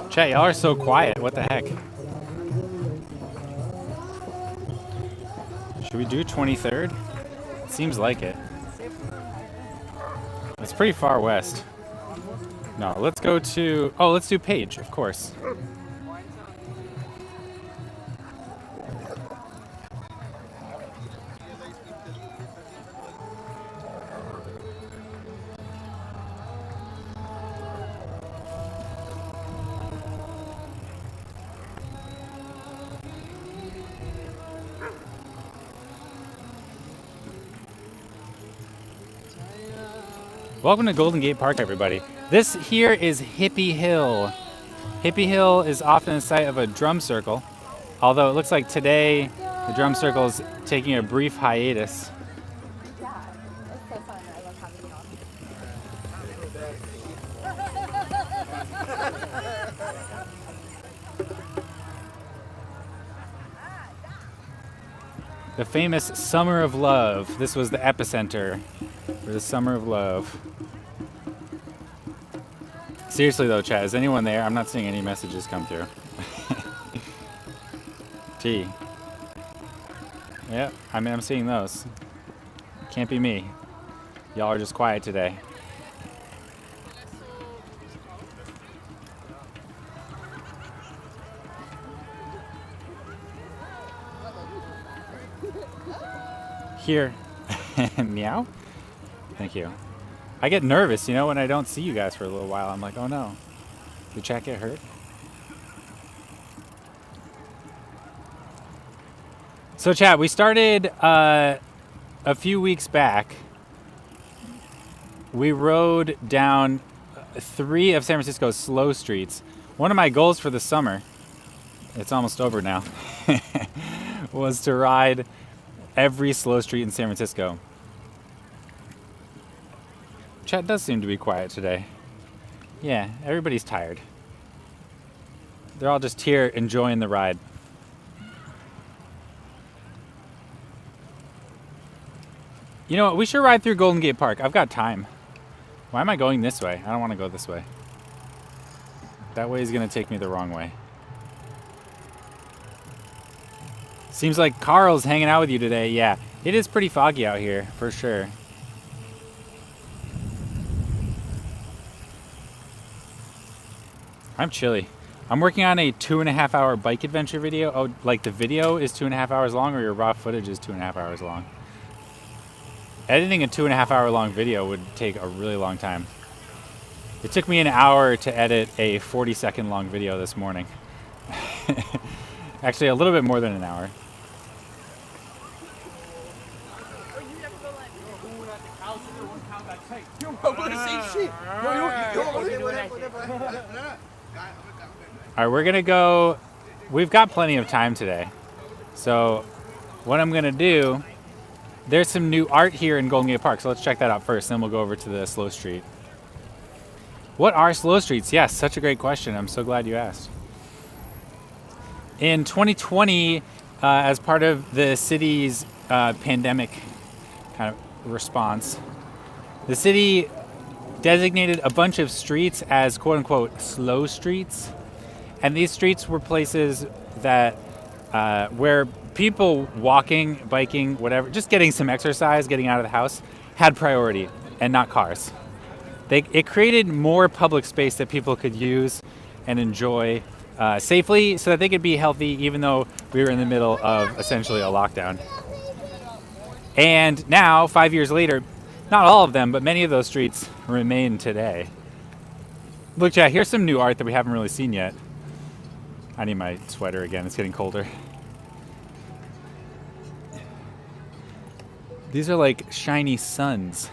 Chat, y'all are so quiet. What the heck? Should we do 23rd? Seems like it. It's pretty far west. No, let's go to... Oh, let's do Page, of course. Welcome to Golden Gate Park, everybody. This here is Hippie Hill. Hippie Hill is often the site of a drum circle, although it looks like today the drum circle is taking a brief hiatus. Yeah, it's so fun. I love having you on. The famous Summer of Love. This was the epicenter for the Summer of Love. Seriously though, chat, is anyone there? I'm not seeing any messages come through. Gee. Yeah, I mean, I'm seeing those. Can't be me. Y'all are just quiet today. Here. Meow? Thank you. I get nervous, you know, when I don't see you guys for a little while. I'm like, oh no. Did chat get hurt? So chat, we started a few weeks back. We rode down 3 of San Francisco's slow streets. One of my goals for the summer, it's almost over now, was to ride every slow street in San Francisco. Chat does seem to be quiet today. Yeah, everybody's tired. They're all just here enjoying the ride. You know what? We should ride through Golden Gate Park. I've got time. Why am I going this way? I don't want to go this way. That way is going to take me the wrong way. Seems like Carl's hanging out with you today. Yeah, it is pretty foggy out here, for sure. I'm chilly. I'm working on a 2.5 hour bike adventure video. Oh, like the video is 2.5 hours long, or your raw footage is 2.5 hours long? Editing a 2.5 hour long video would take a really long time. It took me an hour to edit a 40-second long video this morning. Actually, a little bit more than an hour. All right, we're gonna go. We've got plenty of time today. So what I'm gonna do, there's some new art here in Golden Gate Park. So let's check that out first, then we'll go over to the slow street. What are slow streets? Yes, such a great question. I'm so glad you asked. In 2020, as part of the city's pandemic kind of response, the city designated a bunch of streets as quote-unquote slow streets. And these streets were places that where people walking, biking, whatever, just getting some exercise, getting out of the house, had priority and not cars. It created more public space that people could use and enjoy safely so that they could be healthy even though we were in the middle of essentially a lockdown. And now, 5 years later, not all of them, but many of those streets remain today. Look, chat, here's some new art that we haven't really seen yet. I need my sweater again, it's getting colder. These are like shiny suns.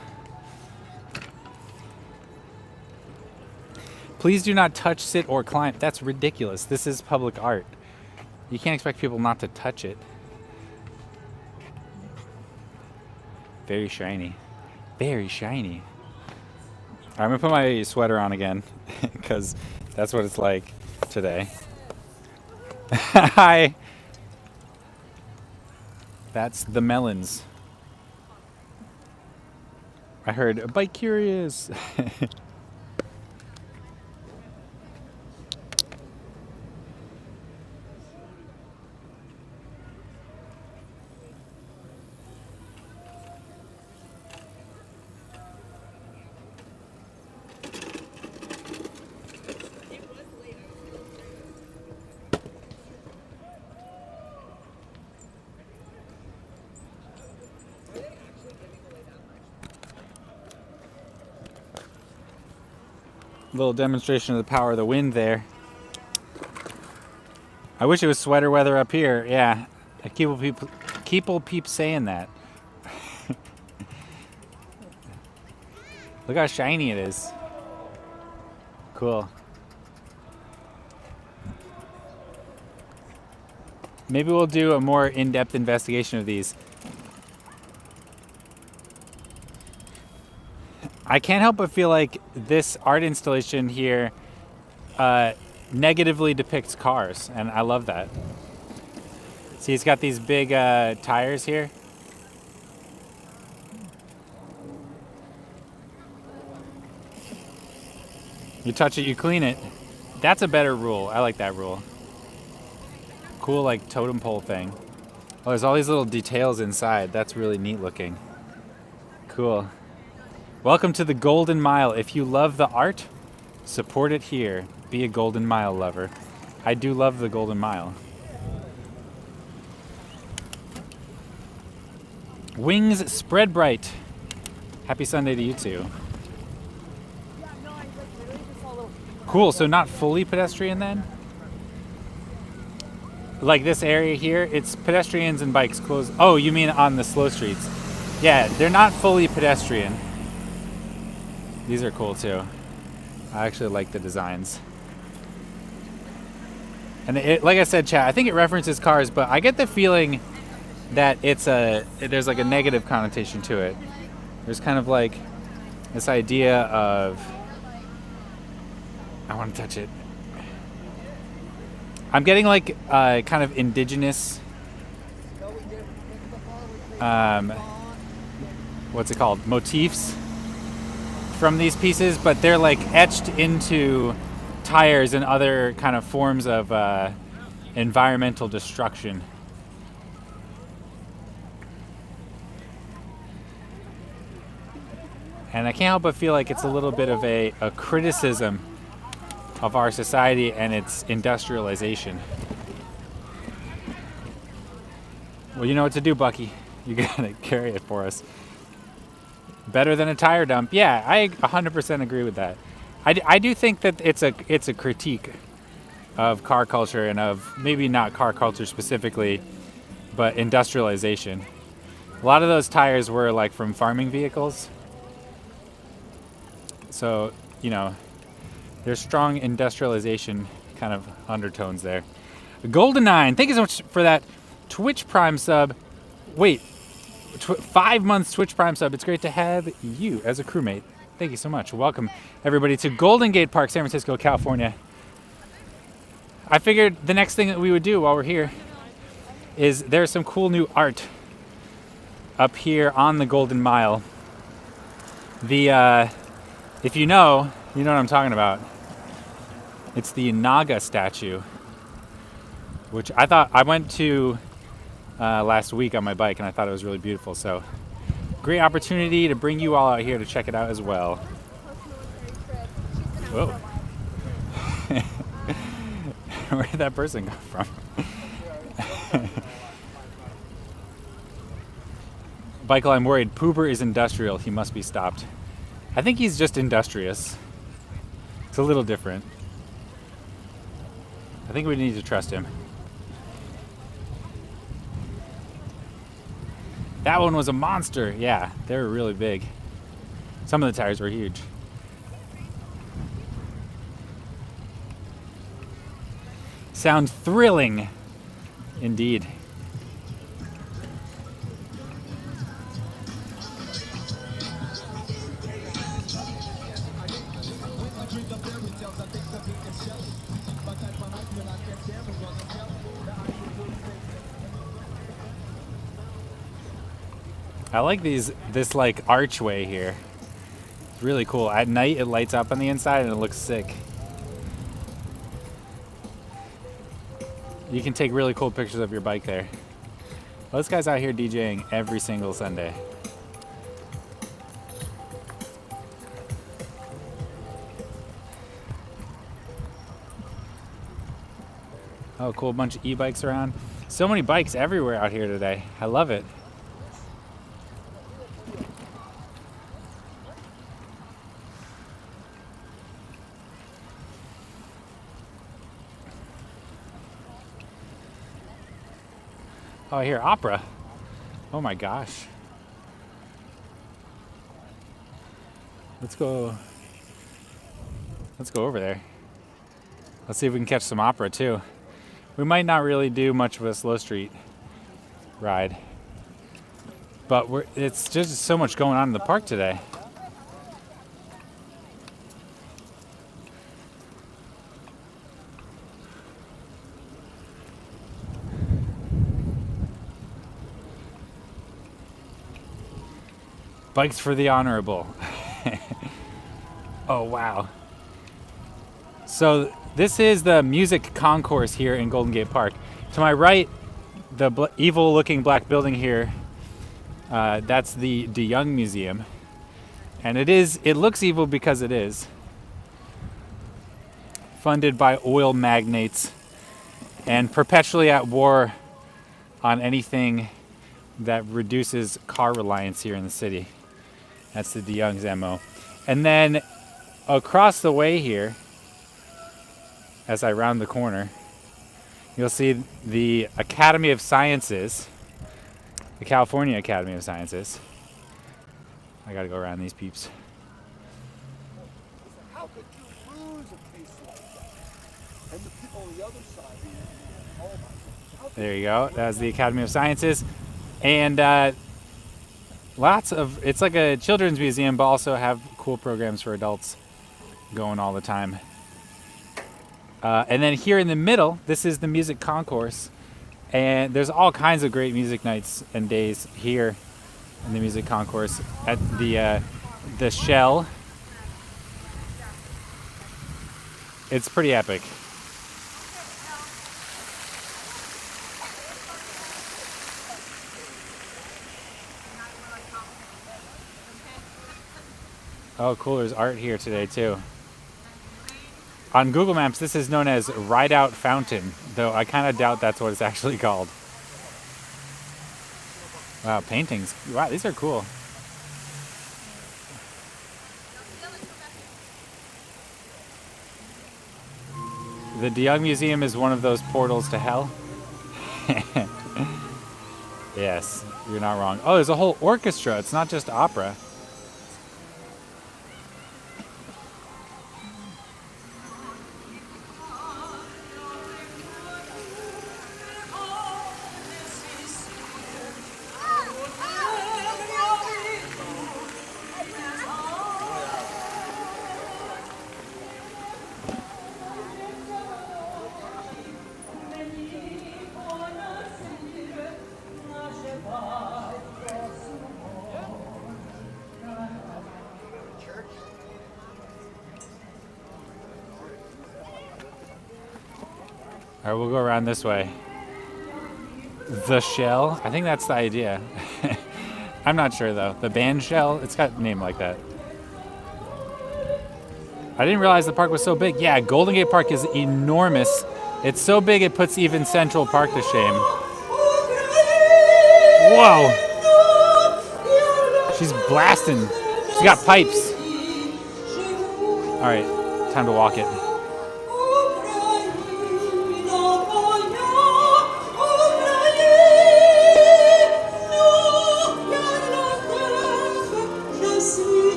Please do not touch, sit, or climb. That's ridiculous. This is public art. You can't expect people not to touch it. Very shiny. Very shiny. I'm gonna put my sweater on again because that's what it's like today. Hi. That's the melons. I heard bike curious. Little demonstration of the power of the wind there. I wish it was sweater weather up here. Yeah, people keep saying that. Look how shiny it is. Cool. Maybe we'll do a more in-depth investigation of these. I can't help but feel like this art installation here negatively depicts cars, and I love that. See, it's got these big tires here. You touch it, you clean it. That's a better rule. I like that rule. Cool, like totem pole thing. Oh, there's all these little details inside. That's really neat looking. Cool. Welcome to the Golden Mile. If you love the art, support it here. Be a Golden Mile lover. I do love the Golden Mile. Wings spread bright. Happy Sunday to you too. Cool, so not fully pedestrian then? Like this area here, it's pedestrians and bikes closed. Oh, you mean on the slow streets? Yeah, they're not fully pedestrian. These are cool too. I actually like the designs. And it, like I said, chat, I think it references cars, but I get the feeling that there's like a negative connotation to it. There's kind of like this idea of, I want to touch it. I'm getting like kind of indigenous, what's it called? Motifs from these pieces, but they're like etched into tires and other kind of forms of environmental destruction. And I can't help but feel like it's a little bit of a criticism of our society and its industrialization. Well, you know what to do, Bucky. You gotta carry it for us. Better than a tire dump. Yeah, I 100% agree with that. I do think that it's a critique of car culture, and of maybe not car culture specifically, but industrialization. A lot of those tires were like from farming vehicles. So, you know, there's strong industrialization kind of undertones there. Golden9, thank you so much for that Twitch Prime sub. Wait, 5 months Twitch Prime sub. It's great to have you as a crewmate. Thank you so much. Welcome, everybody, to Golden Gate Park, San Francisco, California. I figured the next thing that we would do while we're here is there's some cool new art up here on the Golden Mile. If you know what I'm talking about. It's the Naga statue, which I went to last week on my bike, and I thought it was really beautiful. So, great opportunity to bring you all out here to check it out as well. Whoa. Where did that person come from? Michael, I'm worried. Poober is industrial. He must be stopped. I think he's just industrious. It's a little different. I think we need to trust him. That one was a monster. Yeah, they were really big. Some of the tires were huge. Sound thrilling, indeed. I like this like archway here. It's really cool. At night it lights up on the inside and it looks sick. You can take really cool pictures of your bike there. Well, this guy's out here DJing every single Sunday. Oh, cool bunch of e-bikes around. So many bikes everywhere out here today. I love it. Oh, here, opera. Oh my gosh. Let's go over there. Let's see if we can catch some opera too. We might not really do much of a slow street ride, but it's just so much going on in the park today. Bikes for the honorable. Oh, wow. So this is the music concourse here in Golden Gate Park. To my right, the evil-looking black building here, that's the De Young Museum. And it looks evil because it is. Funded by oil magnates and perpetually at war on anything that reduces car reliance here in the city. That's the De Young's MO. And then across the way here, as I round the corner, you'll see the Academy of Sciences, the California Academy of Sciences. I gotta go around these peeps. How could you lose a case like that? And the people on the other side, oh my God. There you go. That's the Academy of Sciences. And it's like a children's museum, but also have cool programs for adults going all the time. And then here in the middle, this is the music concourse. And there's all kinds of great music nights and days here in the music concourse at the Shell. It's pretty epic. Oh, cool. There's art here today, too. On Google Maps, this is known as Rideout Fountain, though I kind of doubt that's what it's actually called. Wow, paintings. Wow, these are cool. The De Young Museum is one of those portals to hell. Yes, you're not wrong. Oh, there's a whole orchestra. It's not just opera. All right, we'll go around this way. The Shell? I think that's the idea. I'm not sure, though. The band Shell? It's got a name like that. I didn't realize the park was so big. Yeah, Golden Gate Park is enormous. It's so big it puts even Central Park to shame. Whoa! She's blasting. She's got pipes. All right, time to walk it.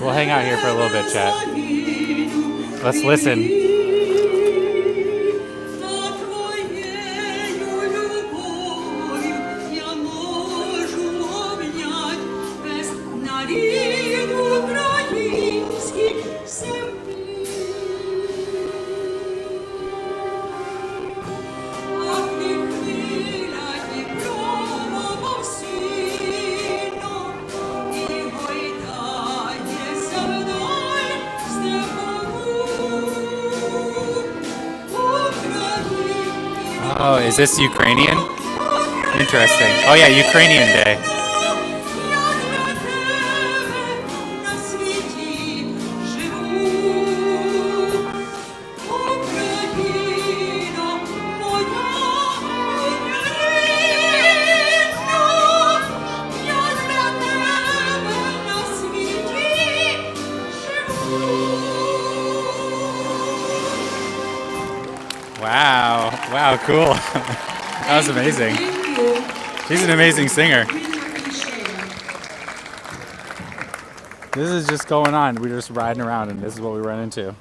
We'll hang out here for a little bit, chat. Let's listen. Oh, is this Ukrainian? Interesting. Oh yeah, Ukrainian Day. Wow. Wow, cool. That was amazing. Thank you. She's an amazing singer. Really appreciate it. This is just going on. We're just riding around and this is what we run into.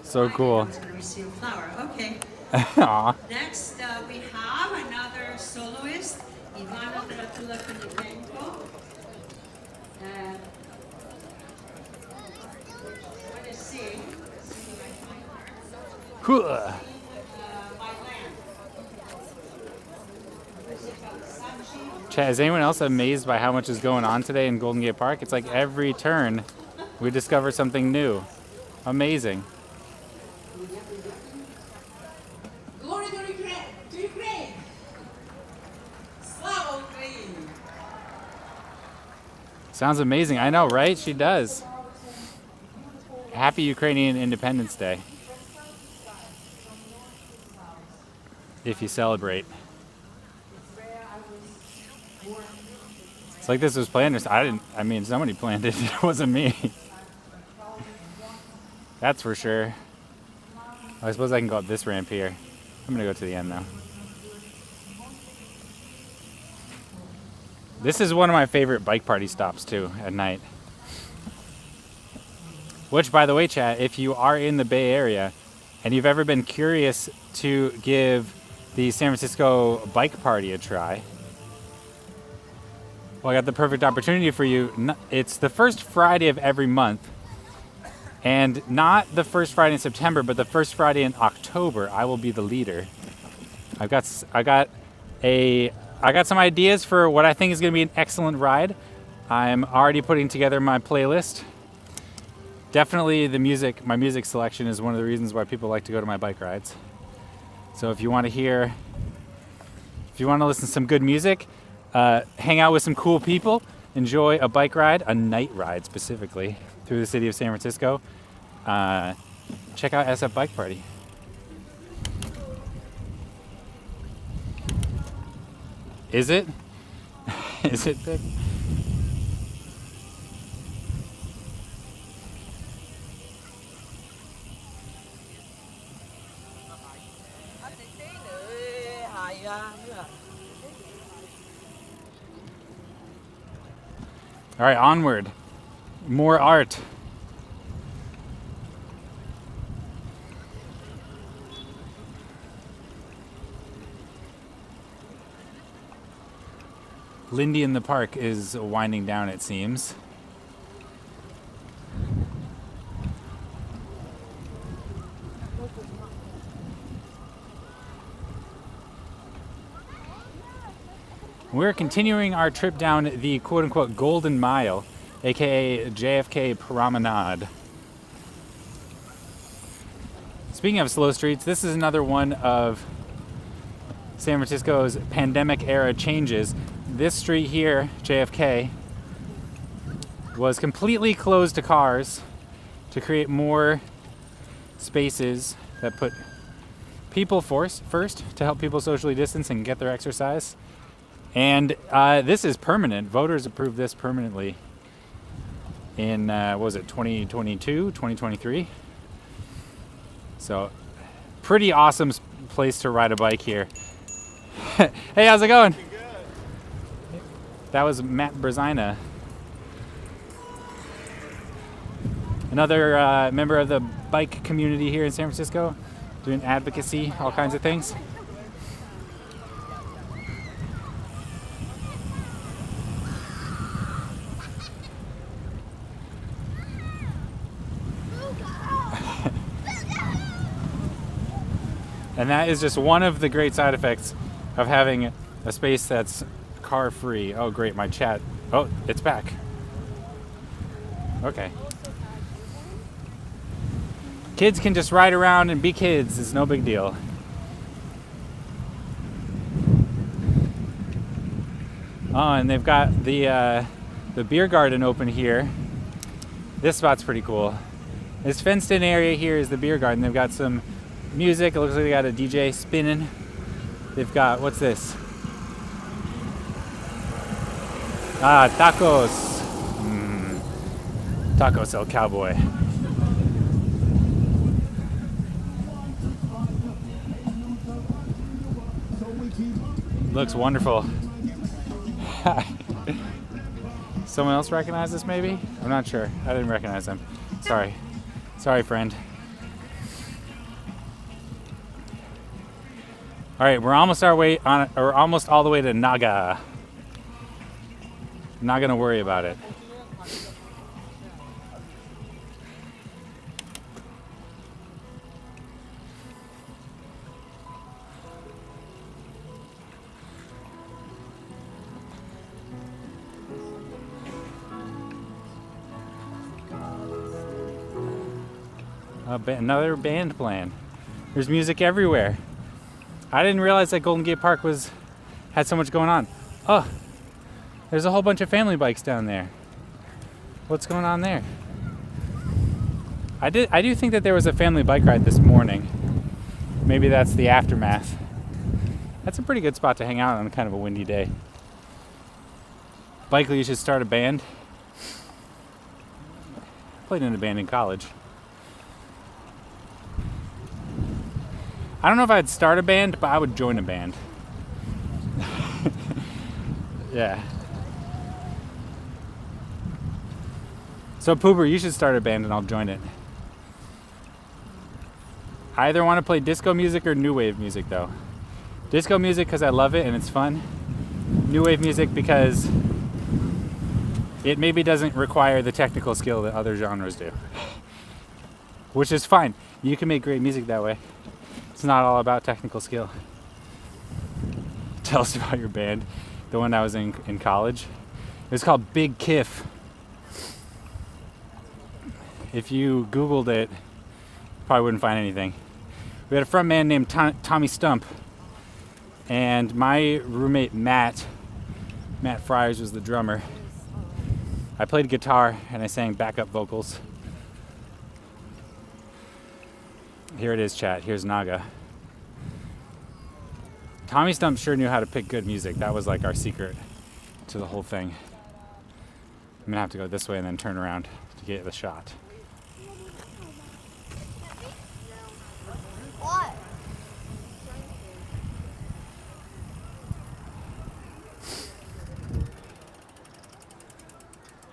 So cool. I was going to receive a flower. Okay. Aw. Next, we have another soloist, Ivana Dratula Filipenko. Want to sing? Let's see if I find her. Cool. By land. Music of Sanji. Chat, is anyone else amazed by how much is going on today in Golden Gate Park? It's like every turn we discover something new. Amazing. Glory to Ukraine! Slava Ukraine! Sounds amazing. I know, right? She does. Happy Ukrainian Independence Day. If you celebrate. It's like this was planned. I mean, somebody planned it. It wasn't me. That's for sure. I suppose I can go up this ramp here. I'm gonna go to the end now. This is one of my favorite bike party stops too at night. Which, by the way, chat, if you are in the Bay Area and you've ever been curious to give the San Francisco bike party a try, well, I got the perfect opportunity for you. It's the first Friday of every month. And not the first Friday in September, but the first Friday in October, I will be the leader. I got some ideas for what I think is going to be an excellent ride. I'm already putting together my playlist. Definitely my music selection is one of the reasons why people like to go to my bike rides. So if you want to listen to some good music, hang out with some cool people, enjoy a bike ride, a night ride specifically, through the city of San Francisco, check out SF Bike Party. Is it? Is it big? All right, onward. More art. Lindy in the Park is winding down, it seems. We're continuing our trip down the quote-unquote Golden Mile, aka JFK Promenade. Speaking of slow streets, this is another one of San Francisco's pandemic-era changes. This street here, JFK, was completely closed to cars to create more spaces that put people first to help people socially distance and get their exercise. And this is permanent. Voters approved this permanently in, 2022, 2023? So, pretty awesome place to ride a bike here. Hey, how's it going? Good. That was Matt Brzezina. Another member of the bike community here in San Francisco, doing advocacy, all kinds of things. And that is just one of the great side effects of having a space that's car free. Oh great, my chat. Oh, it's back. Okay. Kids can just ride around and be kids. It's no big deal. Oh, and they've got the beer garden open here. This spot's pretty cool. This fenced in area here is the beer garden. They've got some music. It looks like they got a DJ spinning. They've got, what's this? Ah, tacos. Tacos El Cowboy. Looks wonderful. Someone else recognize this maybe? I'm not sure. I didn't recognize them. Sorry. Sorry, friend. All right, we're almost almost all the way to Naga. Not gonna worry about it. Another band playing. There's music everywhere. I didn't realize that Golden Gate Park had so much going on. Oh, there's a whole bunch of family bikes down there. What's going on there? I do think that there was a family bike ride this morning. Maybe that's the aftermath. That's a pretty good spot to hang out on kind of a windy day. Likely you should start a band. I played in a band in college. I don't know if I'd start a band, but I would join a band. Yeah. So Pooper, you should start a band and I'll join it. I either want to play disco music or new wave music though. Disco music because I love it and it's fun. New wave music because it maybe doesn't require the technical skill that other genres do. Which is fine. You can make great music that way. It's not all about technical skill. Tell us about your band. The one I was in college. It was called Big Kiff. If you Googled it, probably wouldn't find anything. We had a front man named Tommy Stump. And my roommate Matt Fryers was the drummer. I played guitar and I sang backup vocals. Here it is, chat. Here's Naga. Tommy Stump sure knew how to pick good music. That was like our secret to the whole thing. I'm gonna have to go this way and then turn around to get the shot. What?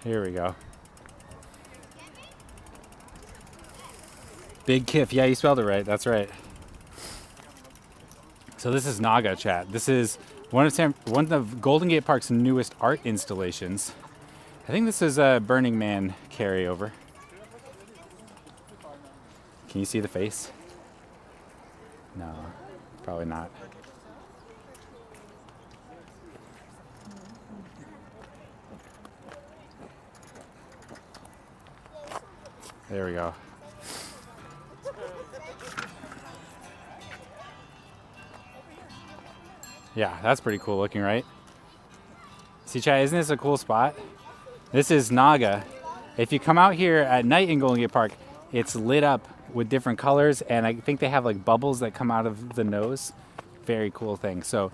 Here we go. Big Kiff. Yeah, you spelled it right. That's right. So this is Naga, chat. This is one of Golden Gate Park's newest art installations. I think this is a Burning Man carryover. Can you see the face? No, probably not. There we go. Yeah, that's pretty cool looking, right? See, chat, isn't this a cool spot? This is Naga. If you come out here at night in Golden Gate Park, it's lit up with different colors, and I think they have like bubbles that come out of the nose. Very cool thing. So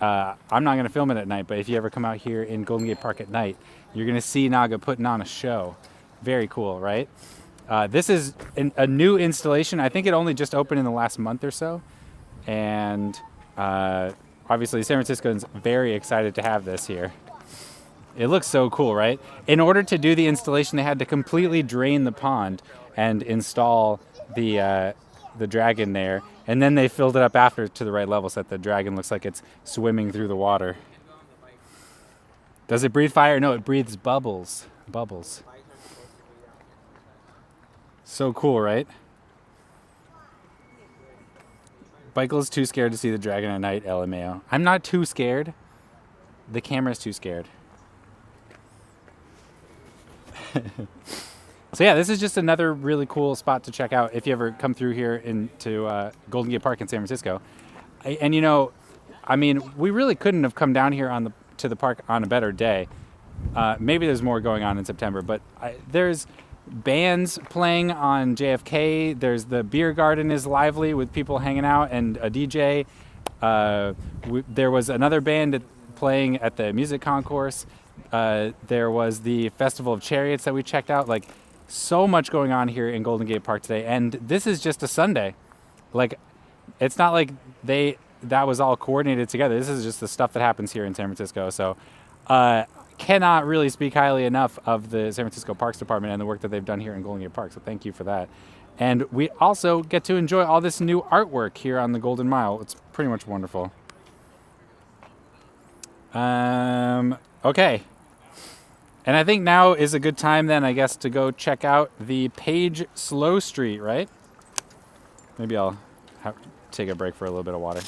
I'm not going to film it at night, but if you ever come out here in Golden Gate Park at night, you're going to see Naga putting on a show. Very cool, right? This is a new installation. I think it only just opened in the last month or so. And obviously San Franciscoans very excited to have this here. It looks so cool, right? In order to do the installation, they had to completely drain the pond and install the dragon there. And then they filled it up after to the right level so that the dragon looks like it's swimming through the water. Does it breathe fire? No, it breathes bubbles. Bubbles. So cool, right? Michael's too scared to see the dragon at night, LMAO. I'm not too scared. The camera's too scared. So yeah, this is just another really cool spot to check out if you ever come through here into Golden Gate Park in San Francisco. And you know, I mean, we really couldn't have come down here to the park on a better day. Maybe there's more going on in September, but there's bands playing on JFK. There's the beer garden is lively with people hanging out and a DJ. There was another band playing at the music concourse. There was the Festival of Chariots that we checked out. Like, so much going on here in Golden Gate Park today, and this is just a Sunday. Like, it's not like that was all coordinated together. This is just the stuff that happens here in San Francisco. So cannot really speak highly enough of the San Francisco Parks Department and the work that they've done here in Golden Gate Park. So thank you for that. And we also get to enjoy all this new artwork here on the Golden Mile. It's pretty much wonderful. Okay. And I think now is a good time then, I guess, to go check out the Page Slow Street, right? Maybe I'll take a break for a little bit of water.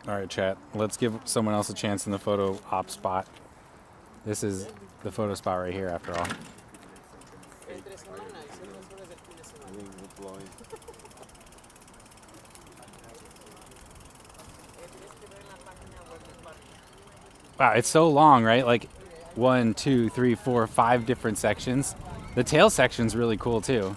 All right, chat. Let's give someone else a chance in the photo op spot. This is the photo spot right here, after all. Wow, it's so long, right? Like 1, 2, 3, 4, 5 different sections. The tail section's really cool too.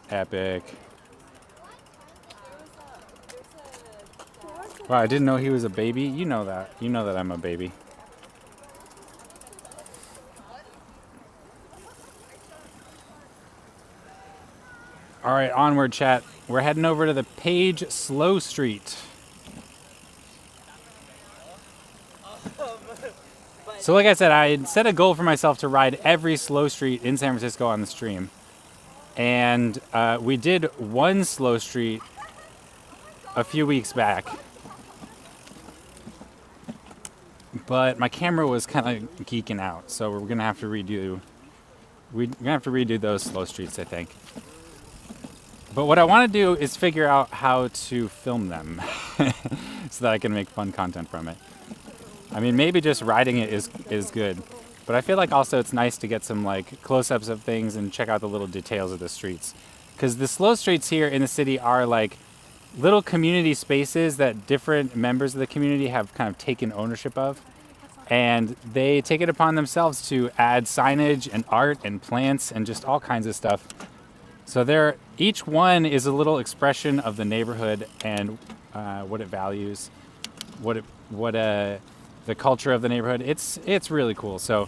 Epic. Wow, I didn't know he was a baby. You know that. You know that I'm a baby. All right, onward, chat. We're heading over to the Page Slow Street. So like I said, I had set a goal for myself to ride every slow street in San Francisco on the stream. And we did one slow street a few weeks back. But my camera was kind of geeking out, so we're gonna have to redo those slow streets, I think. But what I want to do is figure out how to film them so that I can make fun content from it. I mean, maybe just riding it is good, but I feel like also it's nice to get some like close-ups of things and check out the little details of the streets. Because the slow streets here in the city are like little community spaces that different members of the community have kind of taken ownership of. And they take it upon themselves to add signage and art and plants and just all kinds of stuff. So each one is a little expression of the neighborhood and what it values, the culture of the neighborhood. It's really cool. So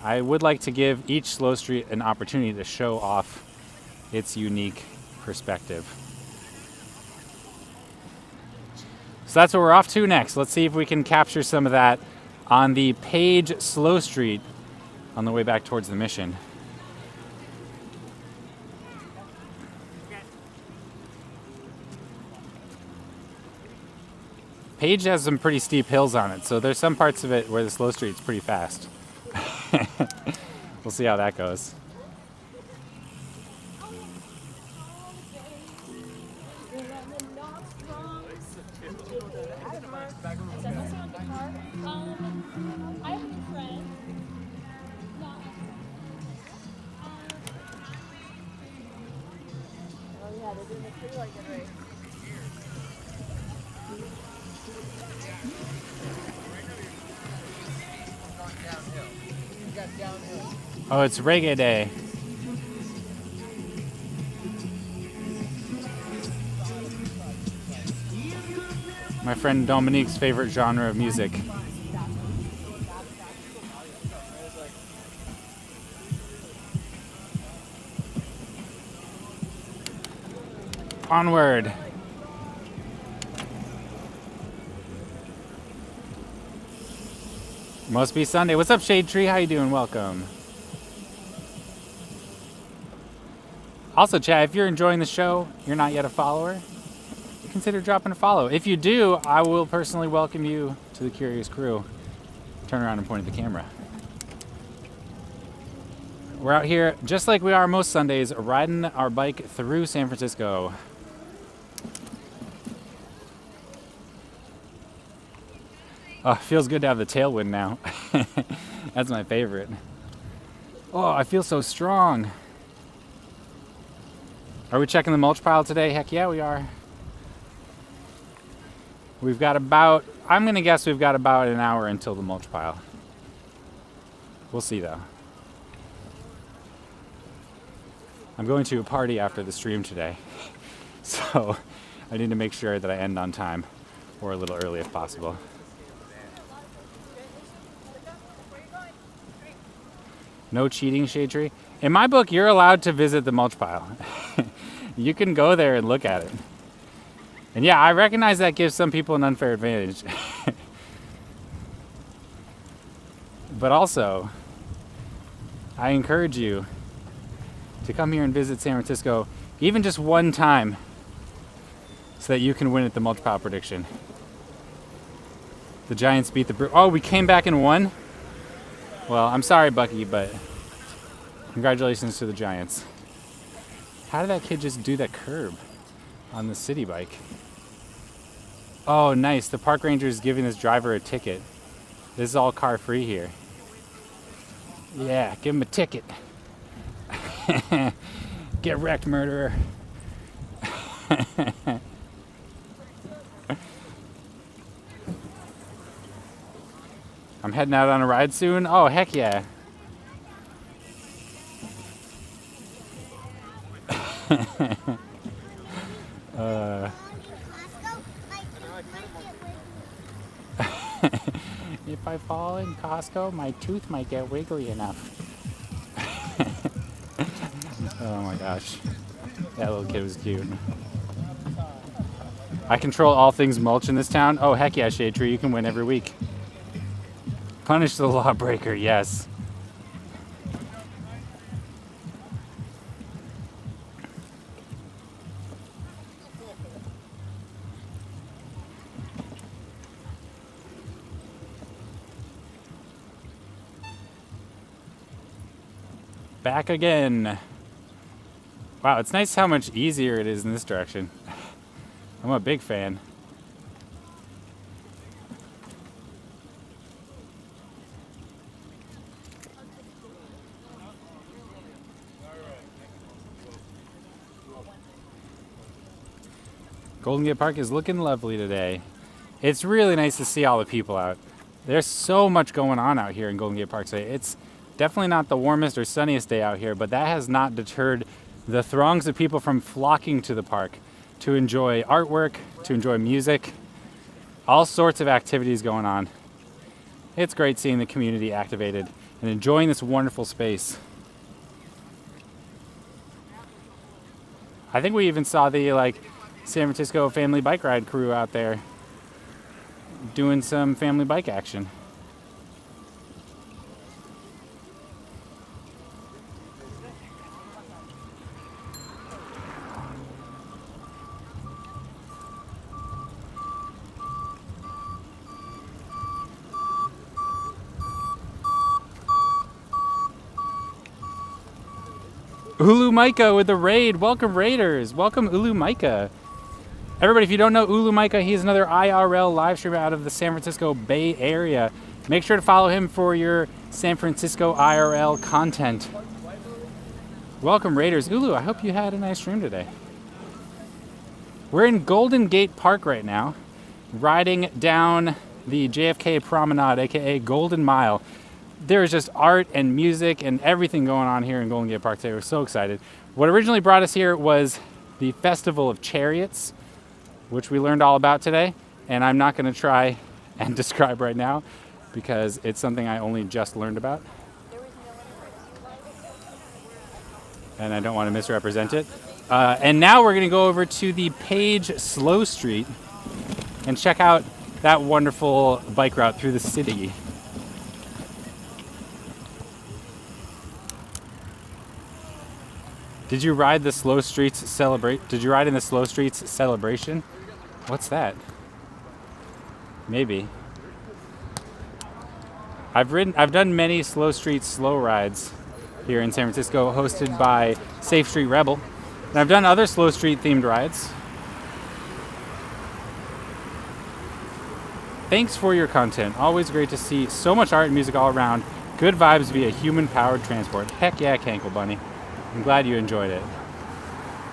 I would like to give each slow street an opportunity to show off its unique perspective. So that's what we're off to next. Let's see if we can capture some of that on the Page Slow Street on the way back towards the Mission. Page has some pretty steep hills on it, so there's some parts of it where the slow street's pretty fast. We'll see how that goes. Oh, it's reggae day. My friend Dominique's favorite genre of music. Onward. Must be Sunday. What's up, Shade Tree? How you doing? Welcome. Also, chat, if you're enjoying the show, you're not yet a follower, consider dropping a follow. If you do, I will personally welcome you to the Curious Crew. turn around and point at the camera. We're out here just like we are most Sundays, riding our bike through San Francisco. Oh, feels good to have the tailwind now. That's my favorite. Oh, I feel so strong. Are we checking the mulch pile today? Heck yeah, we are. We've got about, I'm gonna guess we've got about an hour until the mulch pile. We'll see though. I'm going to a party after the stream today, so I need to make sure that I end on time or a little early if possible. No cheating, Shade Tree. In my book, you're allowed to visit the mulch pile. You can go there and look at it. And yeah, I recognize that gives some people an unfair advantage. But also, I encourage you to come here and visit San Francisco even just one time so that you can win at the mulch pile prediction. The Giants beat the Oh, we came back and won? Well, I'm sorry, Bucky, but congratulations to the Giants. How did that kid just do that curb on the city bike? Oh, nice. The park ranger is giving this driver a ticket. This is all car free here. Yeah, give him a ticket. Get wrecked, murderer. I'm heading out on a ride soon. Oh, heck yeah. If I fall in Costco, my tooth might get wiggly enough. Oh my gosh. That little kid was cute. I control all things mulch in this town. Oh, heck yeah, Shade Tree. You can win every week. Punish the lawbreaker, yes. Back again. Wow, it's nice how much easier it is in this direction. I'm a big fan. Golden Gate Park is looking lovely today. It's really nice to see all the people out. There's so much going on out here in Golden Gate Park today. It's definitely not the warmest or sunniest day out here, but that has not deterred the throngs of people from flocking to the park to enjoy artwork, to enjoy music, all sorts of activities going on. It's great seeing the community activated and enjoying this wonderful space. I think we even saw the San Francisco family bike ride crew out there doing some family bike action. Ulu Micah with the raid. Welcome, Raiders. Welcome, Ulu Micah. Everybody, if you don't know Ulu Micah, he's another IRL live streamer out of the San Francisco Bay Area. Make sure to follow him for your San Francisco IRL content. Welcome, Raiders. Ulu, I hope you had a nice stream today. We're in Golden Gate Park right now, riding down the JFK Promenade, aka Golden Mile. There's just art and music and everything going on here in Golden Gate Park today. We're so excited. What originally brought us here was the Festival of Chariots, which we learned all about today. And I'm not going to try and describe right now because it's something I only just learned about. And I don't want to misrepresent it. And now we're going to go over to the Page Slow Street and check out that wonderful bike route through the city. Did you ride the Slow Streets Did you ride in the Slow Streets celebration? What's that? Maybe. I've done many slow street slow rides here in San Francisco, hosted by Safe Street Rebel, and I've done other slow street themed rides. Thanks for your content. Always great to see so much art and music all around. Good vibes via human-powered transport. Heck yeah, Cankle Bunny. I'm glad you enjoyed it.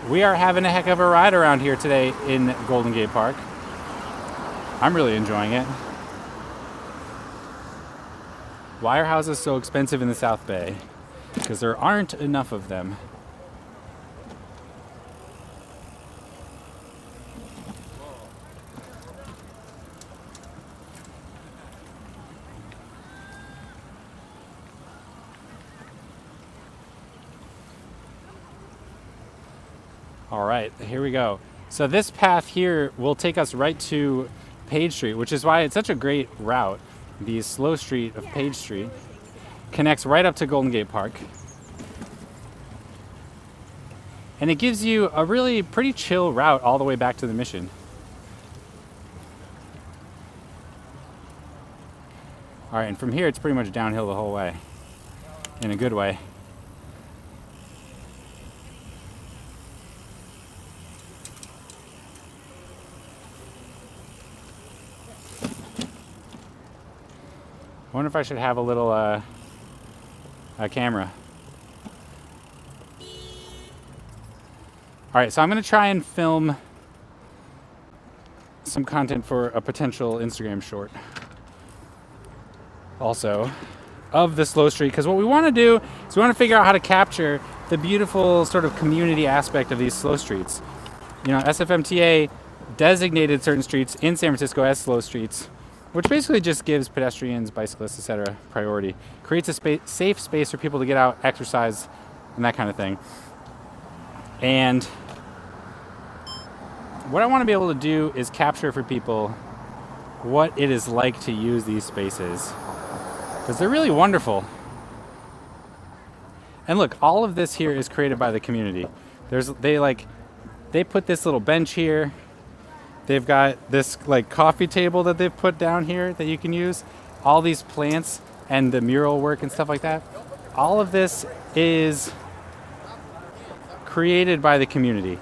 We are having a heck of a ride around here today in Golden Gate Park. I'm really enjoying it. Why are houses so expensive in the South Bay? Because there aren't enough of them. All right, here we go. So this path here will take us right to Page Street, which is why it's such a great route. The slow street of Page Street connects right up to Golden Gate Park. And it gives you a really pretty chill route all the way back to the Mission. All right, and from here it's pretty much downhill the whole way, in a good way. I wonder if I should have a little a camera. All right, so I'm gonna try and film some content for a potential Instagram short. Also, of the slow street, because what we want to do is we want to figure out how to capture the beautiful sort of community aspect of these slow streets. You know, SFMTA designated certain streets in San Francisco as slow streets, which basically just gives pedestrians, bicyclists, etc. priority. Creates a safe space for people to get out, exercise, and that kind of thing. And what I want to be able to do is capture for people what it is like to use these spaces, because they're really wonderful. And look, all of this here is created by the community. They put this little bench here. They've got this like coffee table that they've put down here that you can use. All these plants and the mural work and stuff like that. All of this is created by the community.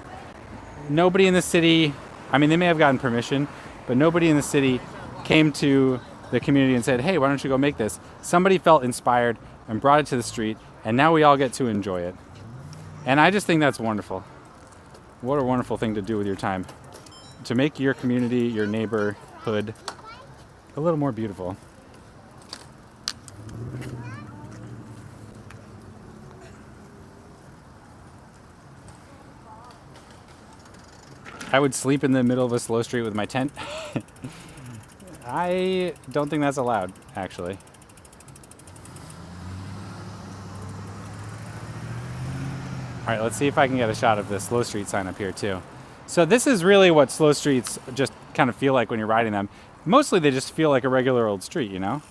Nobody in the city, I mean, they may have gotten permission, but nobody in the city came to the community and said, hey, why don't you go make this? Somebody felt inspired and brought it to the street, and now we all get to enjoy it. And I just think that's wonderful. What a wonderful thing to do with your time. To make your community, your neighborhood, a little more beautiful. I would sleep in the middle of a slow street with my tent. I don't think that's allowed, actually. All right, let's see if I can get a shot of the slow street sign up here too. So this is really what slow streets just kind of feel like when you're riding them. Mostly they just feel like a regular old street, you know?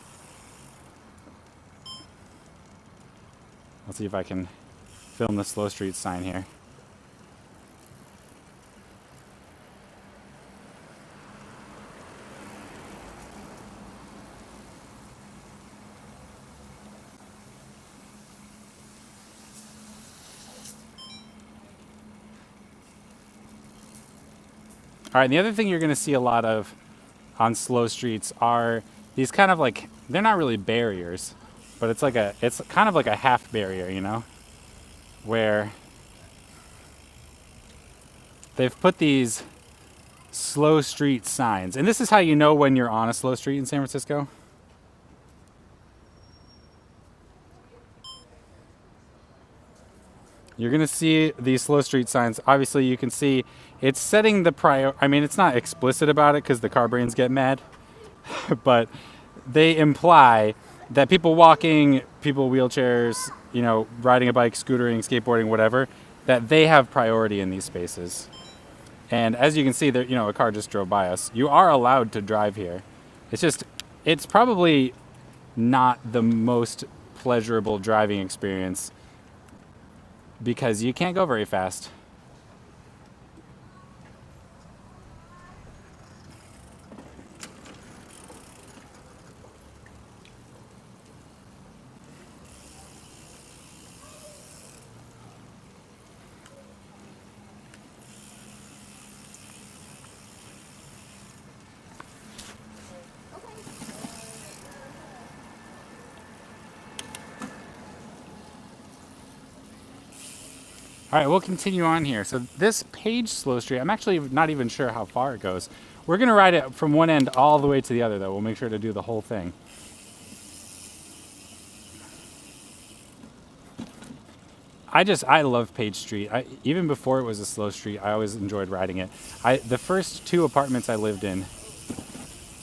Let's see if I can film the slow street sign here. All right, and the other thing you're going to see a lot of on slow streets are these kind of like, they're not really barriers, but it's kind of like a half barrier, you know, where they've put these slow street signs. And this is how you know when you're on a slow street in San Francisco. You're going to see these slow street signs. Obviously, you can see it's setting the I mean, it's not explicit about it because the car brains get mad, but they imply that people walking, people wheelchairs, you know, riding a bike, scootering, skateboarding, whatever, that they have priority in these spaces. And as you can see, there, you know, a car just drove by us. You are allowed to drive here. It's just, it's probably not the most pleasurable driving experience because you can't go very fast. All right, we'll continue on here. So this Page Slow Street, I'm actually not even sure how far it goes. We're gonna ride it from one end all the way to the other, though. We'll make sure to do the whole thing. I love Page Street. Even before it was a slow street, I always enjoyed riding it. The first two apartments I lived in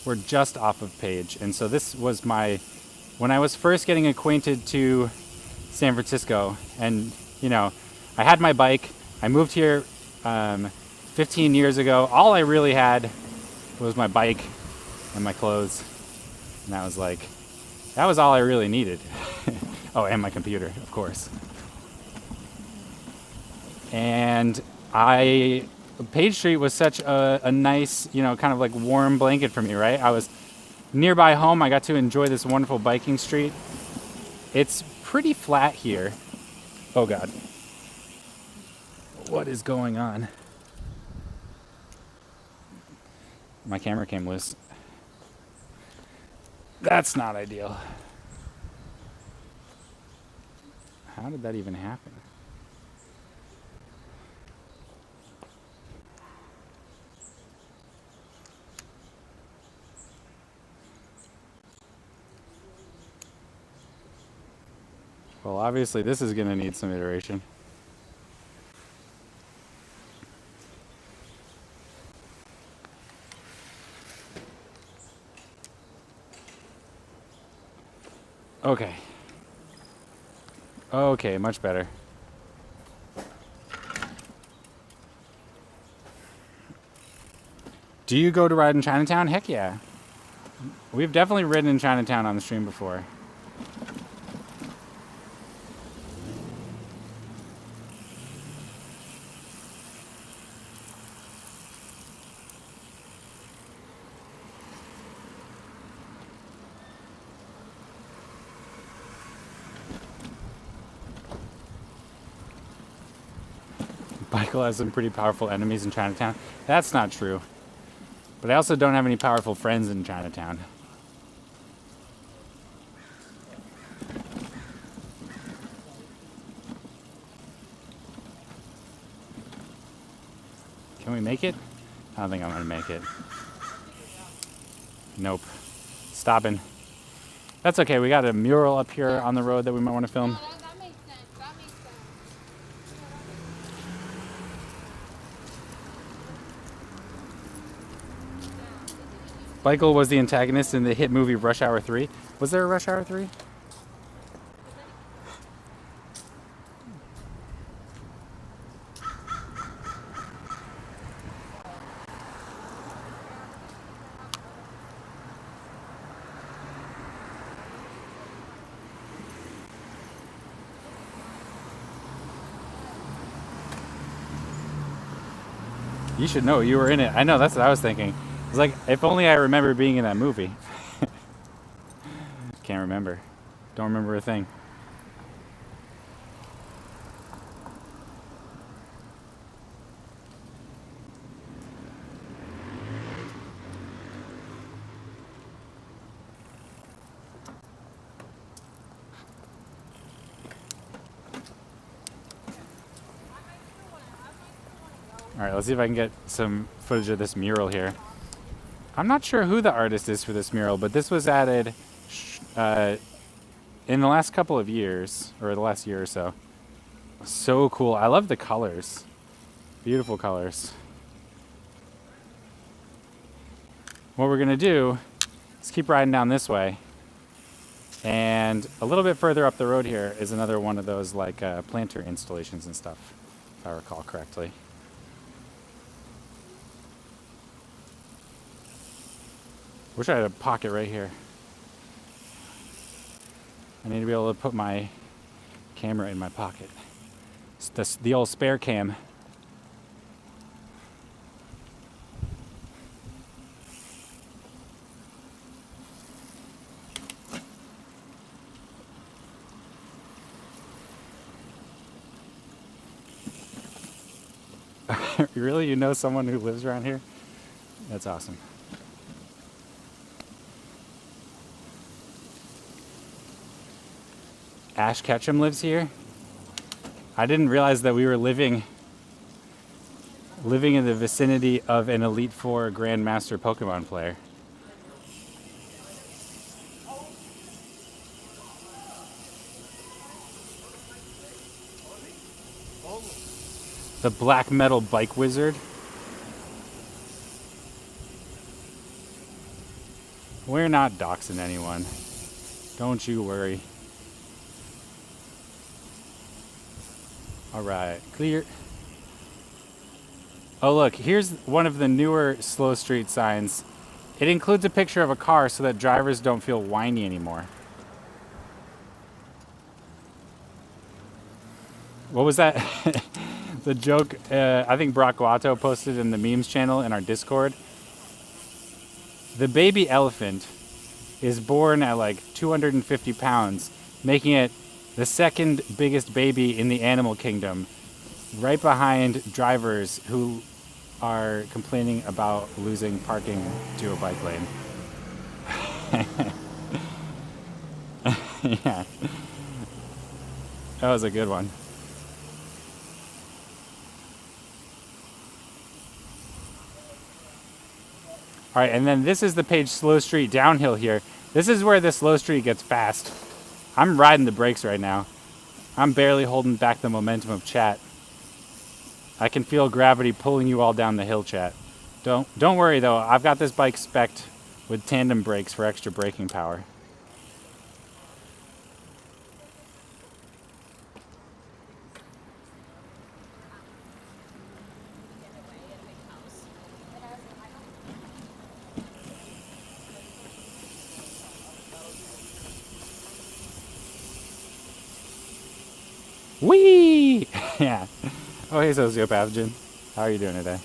were just off of Page, and so this was when I was first getting acquainted to San Francisco, and I had my bike. I moved here 15 years ago. All I really had was my bike and my clothes, and that was all I really needed. Oh, and my computer, of course. And Page Street was such a nice, kind of like warm blanket for me, right? I was nearby home. I got to enjoy this wonderful biking street. It's pretty flat here. Oh God. What is going on? My camera came loose. That's not ideal. How did that even happen? Well, obviously this is going to need some iteration. Okay. Okay, much better. Do you go to ride in Chinatown? Heck yeah. We've definitely ridden in Chinatown on the stream before. Michael has some pretty powerful enemies in Chinatown. That's not true. But I also don't have any powerful friends in Chinatown. Can we make it? I don't think I'm gonna make it. Nope. Stopping. That's okay, we got a mural up here on the road that we might want to film. That makes sense. That makes sense. Michael was the antagonist in the hit movie Rush Hour 3. Was there a Rush Hour 3? You should know, you were in it. I know, that's what I was thinking. I was like, if only I remember being in that movie. Can't remember. Don't remember a thing. Alright, let's see if I can get some footage of this mural here. I'm not sure who the artist is for this mural, but this was added in the last couple of years, or the last year or so. So cool. I love the colors. Beautiful colors. What we're going to do is keep riding down this way. And a little bit further up the road here is another one of those like planter installations and stuff, if I recall correctly. Wish I had a pocket right here. I need to be able to put my camera in my pocket. It's the old spare cam. Really? You know someone who lives around here? That's awesome. Ash Ketchum lives here. I didn't realize that we were living in the vicinity of an Elite Four Grandmaster Pokemon player. The Black Metal Bike Wizard. We're not doxing anyone. Don't you worry. Alright, clear. Oh look, here's one of the newer slow street signs. It includes a picture of a car so that drivers don't feel whiny anymore. What was that? The joke, I think Brock Guato posted in the memes channel in our Discord. The baby elephant is born at like 250 pounds, making it the second biggest baby in the animal kingdom, right behind drivers who are complaining about losing parking to a bike lane. Yeah. That was a good one. All right, and then this is the page Slow Street downhill here. This is where the slow street gets fast. I'm riding the brakes right now. I'm barely holding back the momentum of chat. I can feel gravity pulling you all down the hill, chat. Don't worry though, I've got this bike spec'd with tandem brakes for extra braking power. Whee! Yeah. Oh, hey, Sociopathogen. How are you doing today?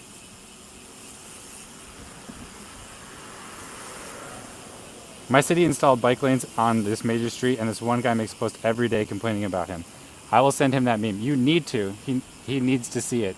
My city installed bike lanes on this major street, and this one guy makes a post every day complaining about him. I will send him that meme. You need to. He needs to see it.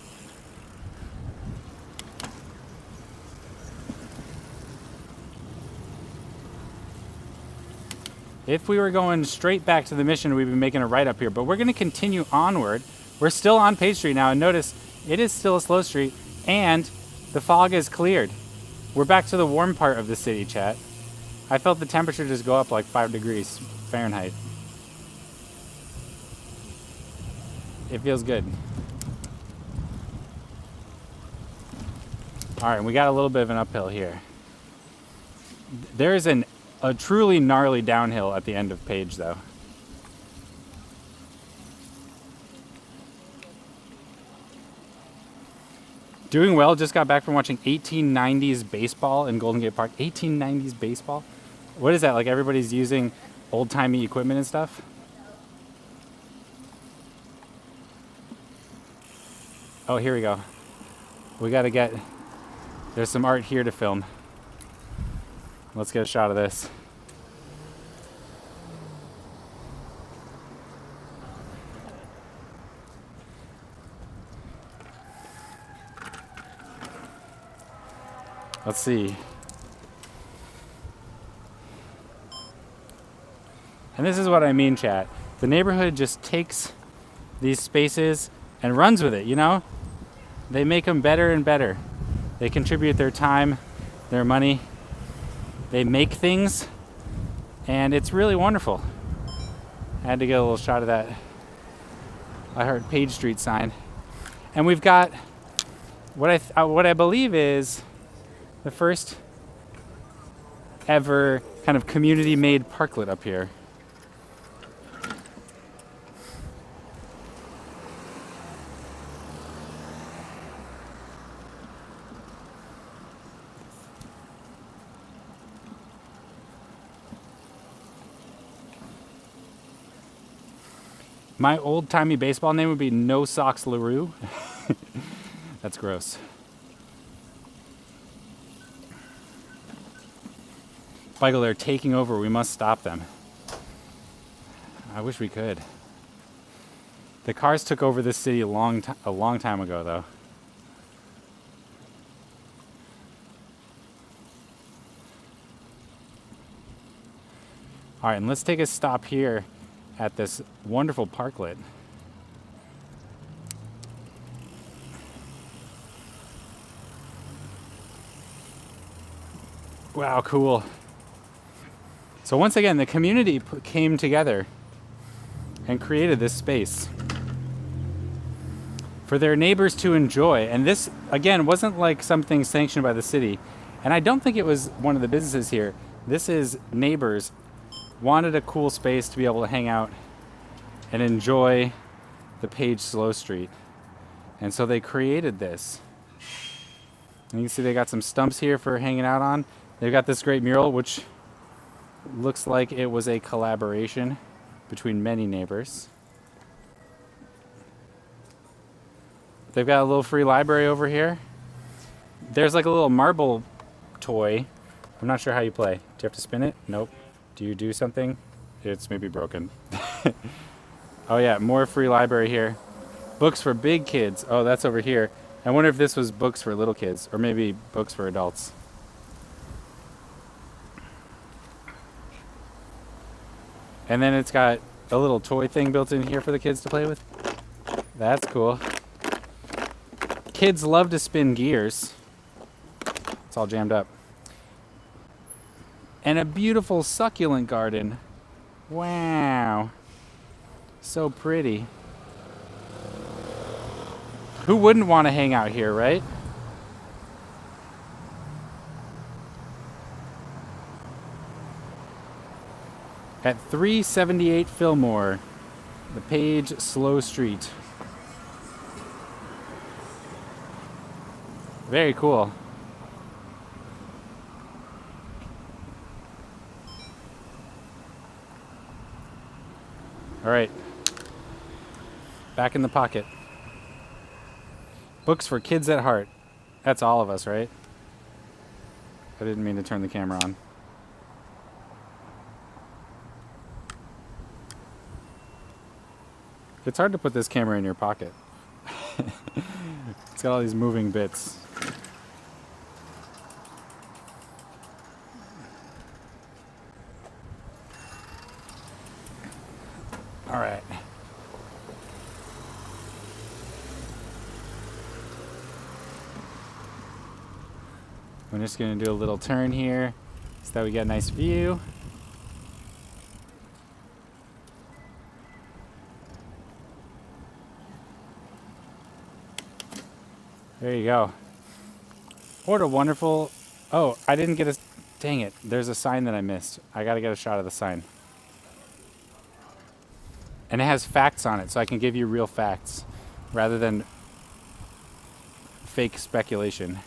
If we were going straight back to the mission, we'd be making a right up here, but we're going to continue onward. We're still on Page Street now, and notice it is still a slow street, and the fog is cleared. We're back to the warm part of the city, chat. I felt the temperature just go up like 5 degrees Fahrenheit. It feels good. All right, we got a little bit of an uphill here. There is a truly gnarly downhill at the end of Page, though. Doing well, just got back from watching 1890s baseball in Golden Gate Park. 1890s baseball? What is that, like everybody's using old-timey equipment and stuff? Oh, here we go. We gotta get, there's some art here to film. Let's get a shot of this. Let's see. And this is what I mean, chat. The neighborhood just takes these spaces and runs with it, you know? They make them better and better. They contribute their time, their money. They make things, and it's really wonderful. I had to get a little shot of that I heard Page Street sign. And we've got what I believe is the first ever kind of community-made parklet up here. My old-timey baseball name would be No Socks LaRue. That's gross. Michael, they're taking over. We must stop them. I wish we could. The cars took over this city a long time ago, though. All right, and let's take a stop here at this wonderful parklet. Wow, cool. So once again, the community came together and created this space for their neighbors to enjoy. And this, again, wasn't like something sanctioned by the city. And I don't think it was one of the businesses here. This is neighbors wanted a cool space to be able to hang out and enjoy the Page Slow Street. And so they created this. And you can see they got some stumps here for hanging out on. They've got this great mural, which looks like it was a collaboration between many neighbors. They've got a little free library over here. There's like a little marble toy. I'm not sure how you play. Do you have to spin it? Nope. Do you do something? It's maybe broken. Oh yeah, more free library here. Books for big kids. Oh, that's over here. I wonder if this was books for little kids, or maybe books for adults. And then it's got a little toy thing built in here for the kids to play with. That's cool. Kids love to spin gears. It's all jammed up. And a beautiful succulent garden. Wow. So pretty. Who wouldn't want to hang out here, right? At 378 Fillmore, the Page Slow Street. Very cool. All right. Back in the pocket. Books for kids at heart. That's all of us, right? I didn't mean to turn the camera on. It's hard to put this camera in your pocket. It's got all these moving bits. All right. I'm just going to do a little turn here so that we get a nice view. There you go. What a wonderful... Oh, I didn't get a... Dang it. There's a sign that I missed. I got to get a shot of the sign. And it has facts on it, so I can give you real facts rather than fake speculation.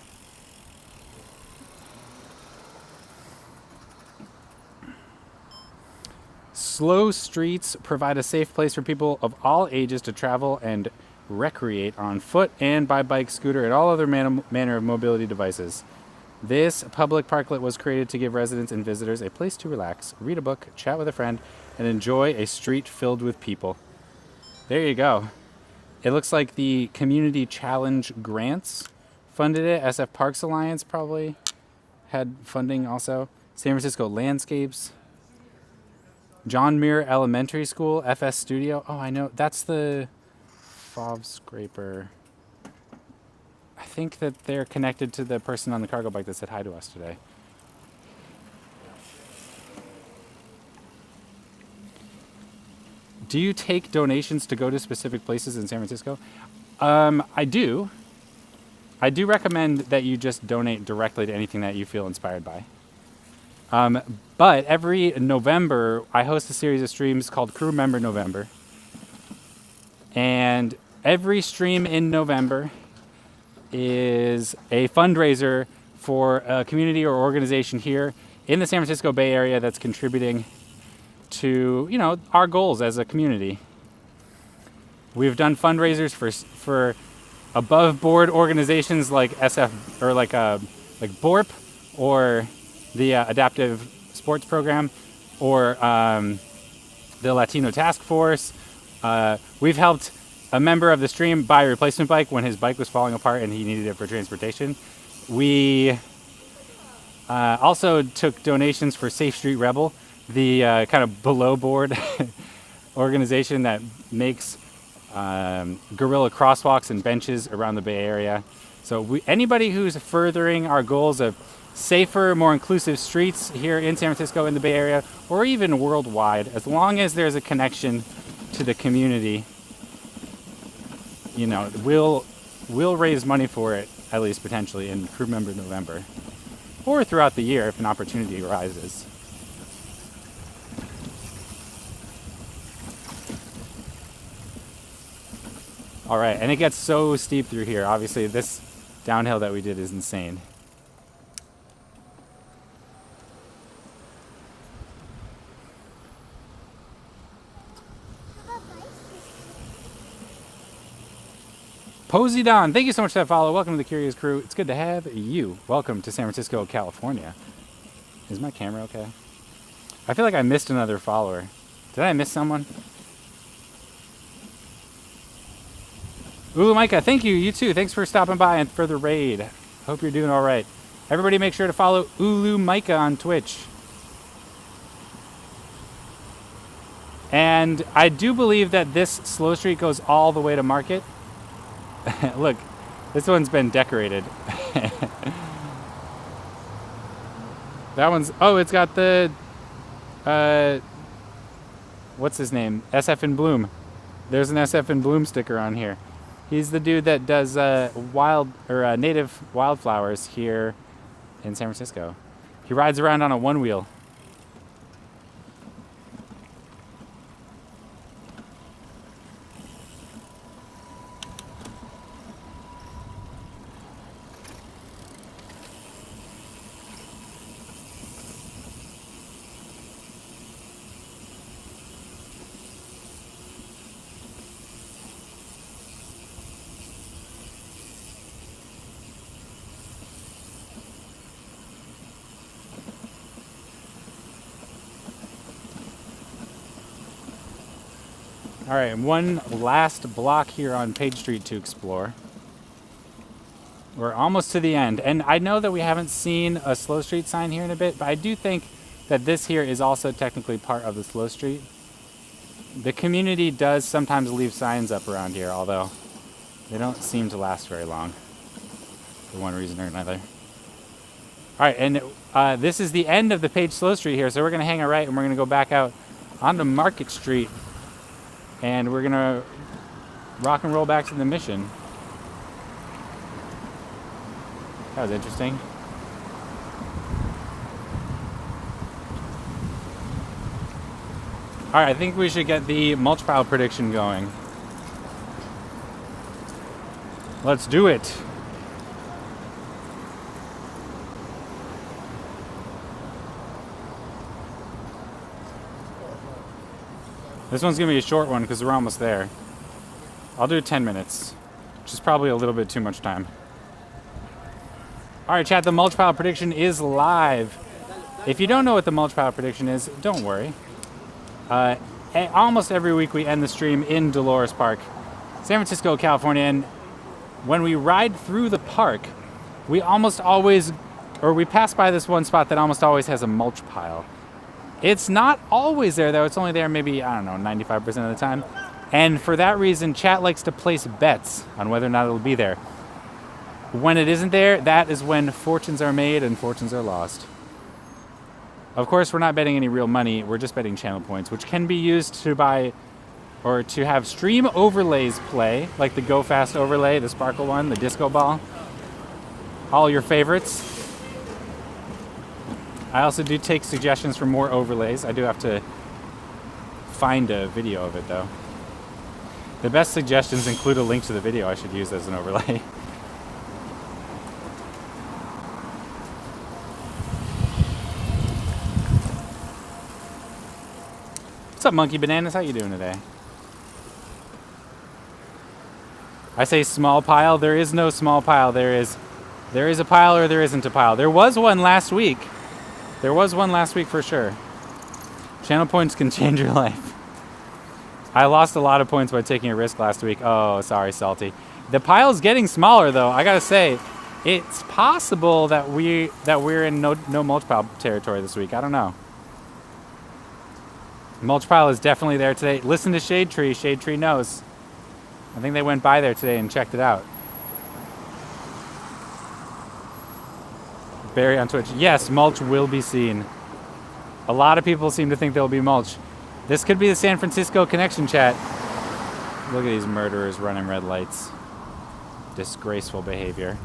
Slow streets provide a safe place for people of all ages to travel and recreate on foot and by bike, scooter, and all other manner of mobility devices. This public parklet was created to give residents and visitors a place to relax, read a book, chat with a friend, and enjoy a street filled with people. There you go. It looks like the Community Challenge grants funded it. SF Parks Alliance probably had funding also. San Francisco Landscapes. John Muir Elementary School, FS Studio. Oh, I know. That's the Fov Scraper. I think that they're connected to the person on the cargo bike that said hi to us today. Do you take donations to go to specific places in San Francisco? I do. I do recommend that you just donate directly to anything that you feel inspired by. But every November, I host a series of streams called Crew Member November. And every stream in November is a fundraiser for a community or organization here in the San Francisco Bay Area that's contributing to, you know, our goals as a community. We've done fundraisers for above board organizations like SF or like BORP or the Adaptive Sports Program or the Latino Task Force. We've helped a member of the stream buy a replacement bike when his bike was falling apart and he needed it for transportation. We also took donations for Safe Street Rebel, the kind of below board organization that makes guerrilla crosswalks and benches around the Bay Area. So anybody who's furthering our goals of safer, more inclusive streets here in San Francisco, in the Bay Area, or even worldwide, as long as there's a connection to the community, you know, we'll raise money for it, at least potentially, in Crew Member November, or throughout the year if an opportunity arises. All right, and it gets so steep through here. Obviously, this downhill that we did is insane. Poseidon, thank you so much for that follow. Welcome to the Curious Crew. It's good to have you. Welcome to San Francisco, California. Is my camera okay? I feel like I missed another follower. Did I miss someone? Ulu Micah, thank you. You too. Thanks for stopping by and for the raid. Hope you're doing all right. Everybody make sure to follow Ulu Micah on Twitch. And I do believe that this slow street goes all the way to Market. Look, this one's been decorated. That one's, oh, it's got the, what's his name? SF and Bloom. There's an SF and Bloom sticker on here. He's the dude that does native wildflowers here in San Francisco. He rides around on a one wheel. All right, one last block here on Page Street to explore. We're almost to the end, and I know that we haven't seen a slow street sign here in a bit, but I do think that this here is also technically part of the slow street. The community does sometimes leave signs up around here, although they don't seem to last very long for one reason or another. All right, and this is the end of the Page Slow Street here, so we're going to hang a right and we're going to go back out onto Market Street. And we're gonna rock and roll back to the Mission. That was interesting. All right, I think we should get the mulch pile prediction going. Let's do it. This one's going to be a short one because we're almost there. I'll do 10 minutes, which is probably a little bit too much time. All right, chat, the mulch pile prediction is live. If you don't know what the mulch pile prediction is, don't worry. Almost every week we end the stream in Dolores Park, San Francisco, California. And when we ride through the park, we almost always, or we pass by this one spot that almost always has a mulch pile. It's not always there, though. It's only there maybe, I don't know, 95% of the time. And for that reason, chat likes to place bets on whether or not it'll be there. When it isn't there, that is when fortunes are made and fortunes are lost. Of course, we're not betting any real money. We're just betting channel points, which can be used to buy or to have stream overlays play, like the Go Fast overlay, the Sparkle one, the Disco Ball. All your favorites. I also do take suggestions for more overlays. I do have to find a video of it, though. The best suggestions include a link to the video I should use as an overlay. What's up, Monkey Bananas? How you doing today? I say small pile. There is no small pile. There is a pile or there isn't a pile. There was one last week. There was one last week for sure. Channel points can change your life. I lost a lot of points by taking a risk last week. Oh, sorry, Salty. The pile's getting smaller, though. I gotta say, it's possible that we're in no mulch pile territory this week. I don't know. Mulch pile is definitely there today. Listen to Shade Tree. Shade Tree knows. I think they went by there today and checked it out. Barry on Twitch. Yes, mulch will be seen. A lot of people seem to think there'll be mulch. This could be the San Francisco connection chat. Look at these murderers running red lights. Disgraceful behavior.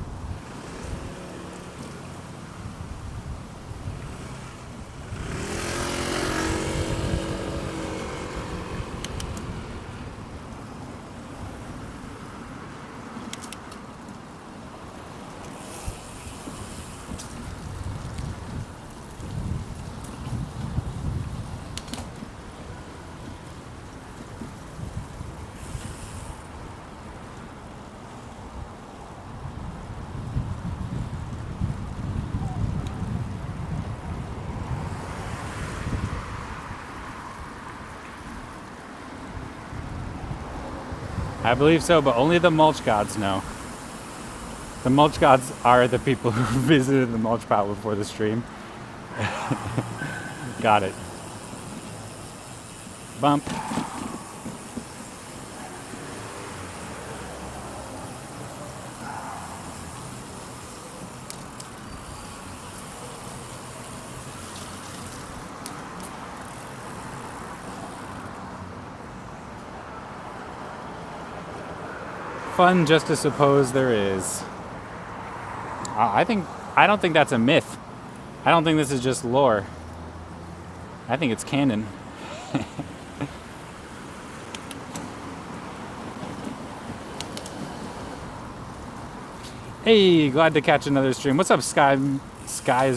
I believe so, but only the mulch gods know. The mulch gods are the people who visited the mulch pile before the stream. Got it. Bump. Fun just to suppose there is. I don't think that's a myth. I don't think this is just lore. I think it's canon. Hey, glad to catch another stream. What's up, Skies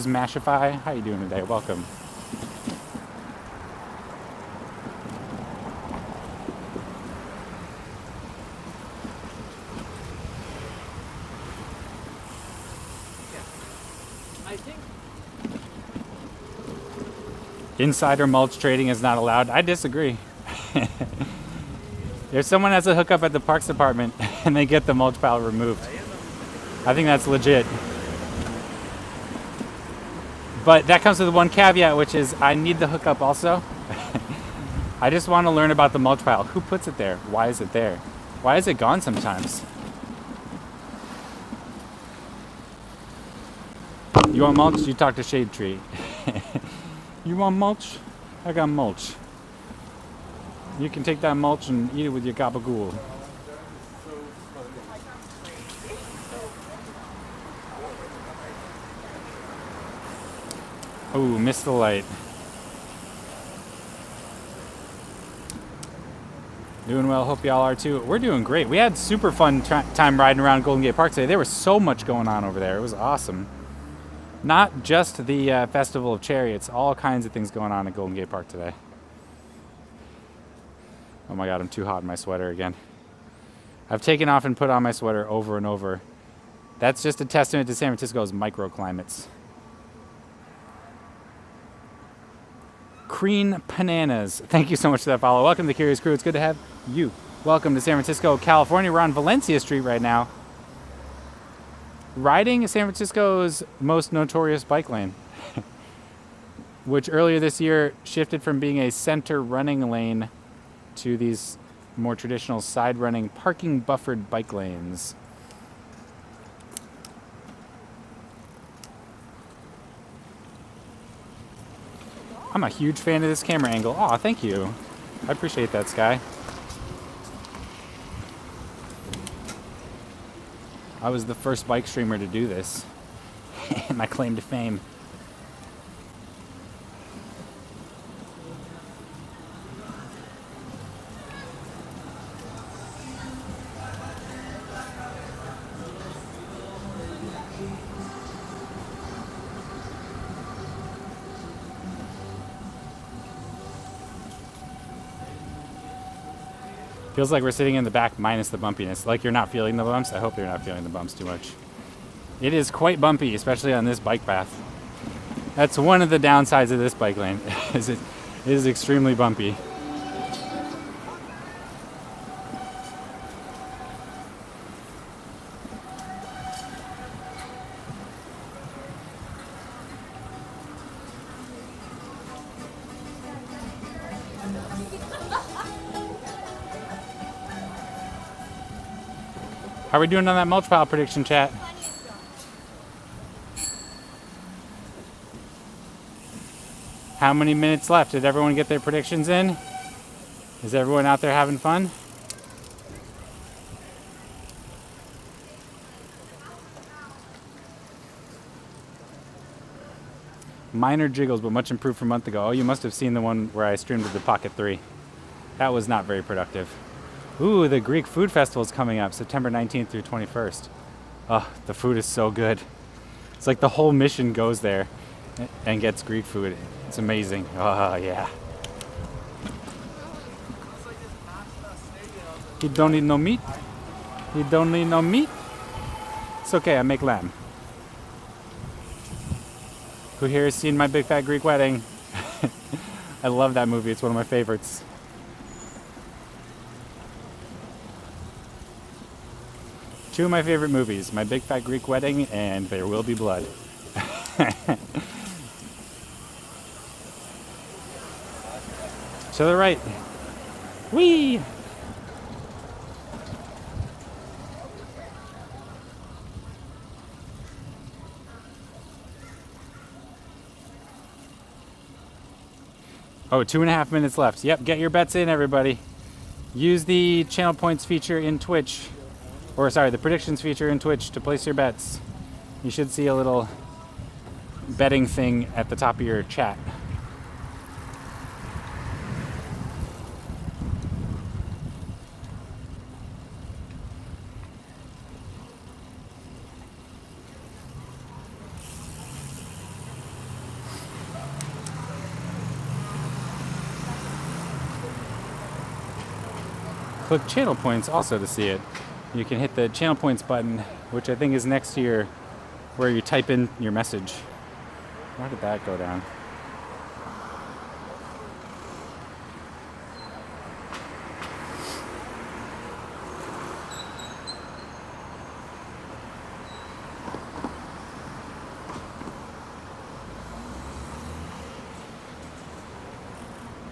Mashify? How you doing today? Welcome. Insider mulch trading is not allowed. I disagree. If someone has a hookup at the Parks Department and they get the mulch pile removed, I think that's legit. But that comes with one caveat, which is I need the hookup also. I just want to learn about the mulch pile. Who puts it there? Why is it there? Why is it gone sometimes? You want mulch? You talk to Shade Tree. You want mulch? I got mulch. You can take that mulch and eat it with your gabagool. Oh, missed the light. Doing well, hope y'all are too. We're doing great. We had super fun time riding around Golden Gate Park today. There was so much going on over there. It was awesome. Not just the Festival of Chariots, all kinds of things going on at Golden Gate Park today. Oh my God, I'm too hot in my sweater again. I've taken off and put on my sweater over and over. That's just a testament to San Francisco's microclimates. Green Bananas. Thank you so much for that follow. Welcome to the Curious Crew. It's good to have you. Welcome to San Francisco, California. We're on Valencia Street right now. Riding San Francisco's most notorious bike lane, which earlier this year shifted from being a center running lane to these more traditional side running parking buffered bike lanes. I'm a huge fan of this camera angle. Aw, thank you. I appreciate that, Sky. I was the first bike streamer to do this. My claim to fame. Feels like we're sitting in the back minus the bumpiness. Like you're not feeling the bumps. I hope you're not feeling the bumps too much. It is quite bumpy, especially on this bike path. That's one of the downsides of this bike lane. Is it is extremely bumpy. How are we doing on that mulch pile prediction, chat? How many minutes left? Did everyone get their predictions in? Is everyone out there having fun? Minor jiggles, but much improved from a month ago. Oh, you must have seen the one where I streamed with the Pocket 3. That was not very productive. Ooh, the Greek Food Festival is coming up, September 19th through 21st. Oh, the food is so good. It's like the whole mission goes there and gets Greek food. It's amazing. Oh, yeah. He don't need no meat. He don't need no meat. It's okay, I make lamb. Who here has seen My Big Fat Greek Wedding? I love that movie. It's one of my favorites. Two of my favorite movies, My Big Fat Greek Wedding and There Will Be Blood. To the right. Whee! Oh, 2.5 minutes left. Yep, get your bets in, everybody. Use the channel points feature in Twitch. Or sorry, the predictions feature in Twitch to place your bets. You should see a little betting thing at the top of your chat. Click channel points also to see it. You can hit the channel points button, which I think is next to your, where you type in your message. Why did that go down?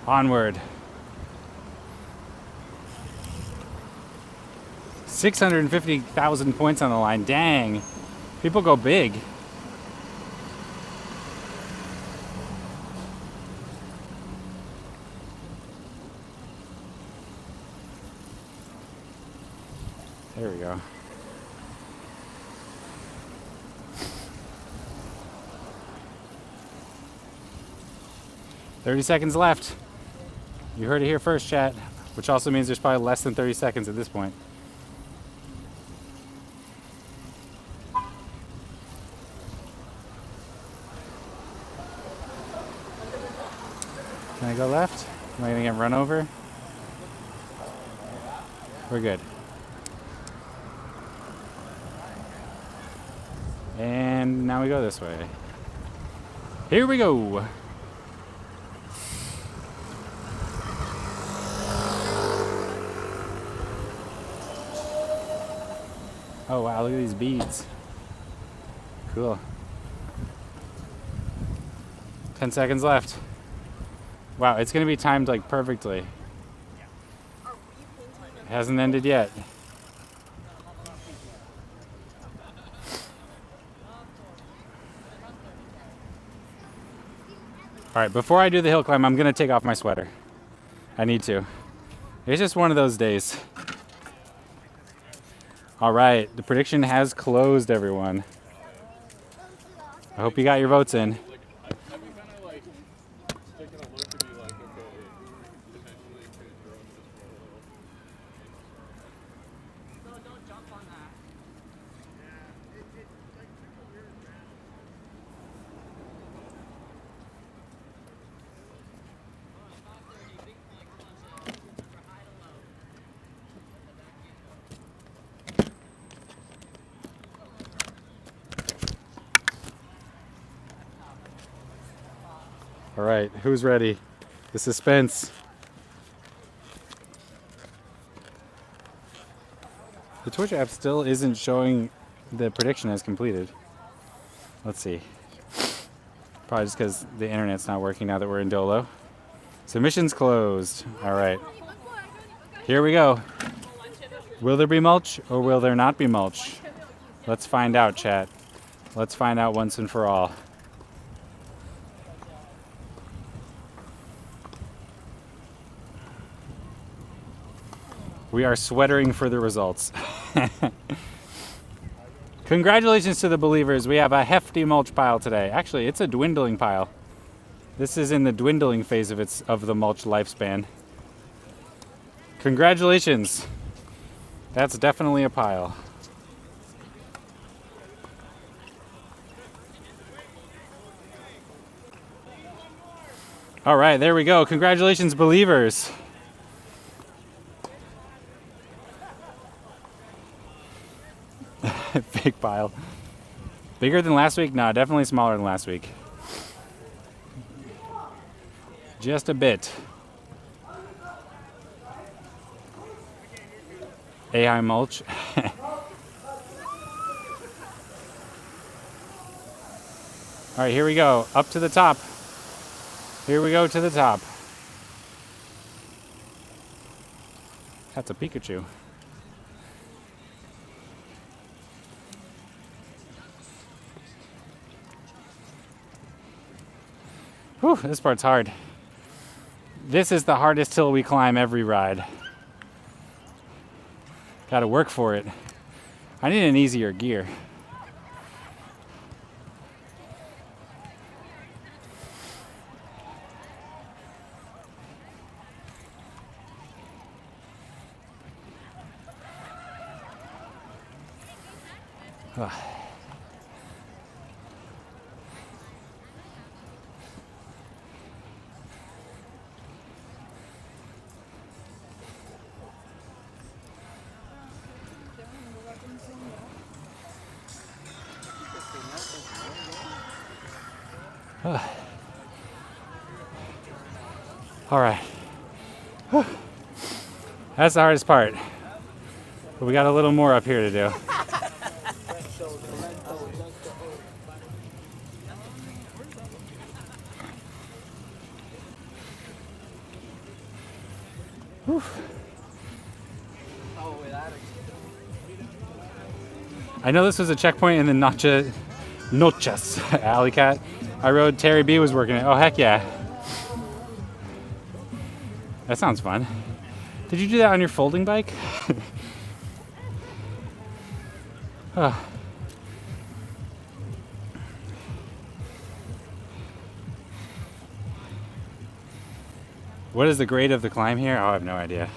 Onward. 650,000 points on the line. Dang. People go big. There we go. "30 seconds left." You heard it here first, chat. Which also means there's probably less than 30 seconds at this point. Can I go left? Am I gonna get run over? We're good. And now we go this way. Here we go. Oh wow, look at these beads. Cool. 10 seconds left. Wow, it's gonna be timed like perfectly. It hasn't ended yet. Alright, before I do the hill climb, I'm gonna take off my sweater. I need to. It's just one of those days. Alright, the prediction has closed, everyone. I hope you got your votes in. All right, who's ready? The suspense. The Twitch app still isn't showing the prediction as completed. Let's see. Probably just because the internet's not working now that we're in Dolo. Submissions closed. All right. Here we go. Will there be mulch or will there not be mulch? Let's find out, chat. Let's find out once and for all. We are sweatering for the results. Congratulations to the believers. We have a hefty mulch pile today. Actually, it's a dwindling pile. This is in the dwindling phase of the mulch lifespan. Congratulations. That's definitely a pile. All right, there we go. Congratulations, believers. Big pile. Bigger than last week? No, definitely smaller than last week. Just a bit. AI mulch. All right, here we go. Up to the top. Here we go to the top. That's a Pikachu. Whew, this part's hard. This is the hardest hill we climb every ride. Gotta work for it. I need an easier gear. All right. That's the hardest part. But we got a little more up here to do. Whew. I know this was a checkpoint in the Noches alley cat. I rode Terry B was working it. Oh, heck yeah. That sounds fun. Did you do that on your folding bike? Oh. What is the grade of the climb here? Oh, I have no idea.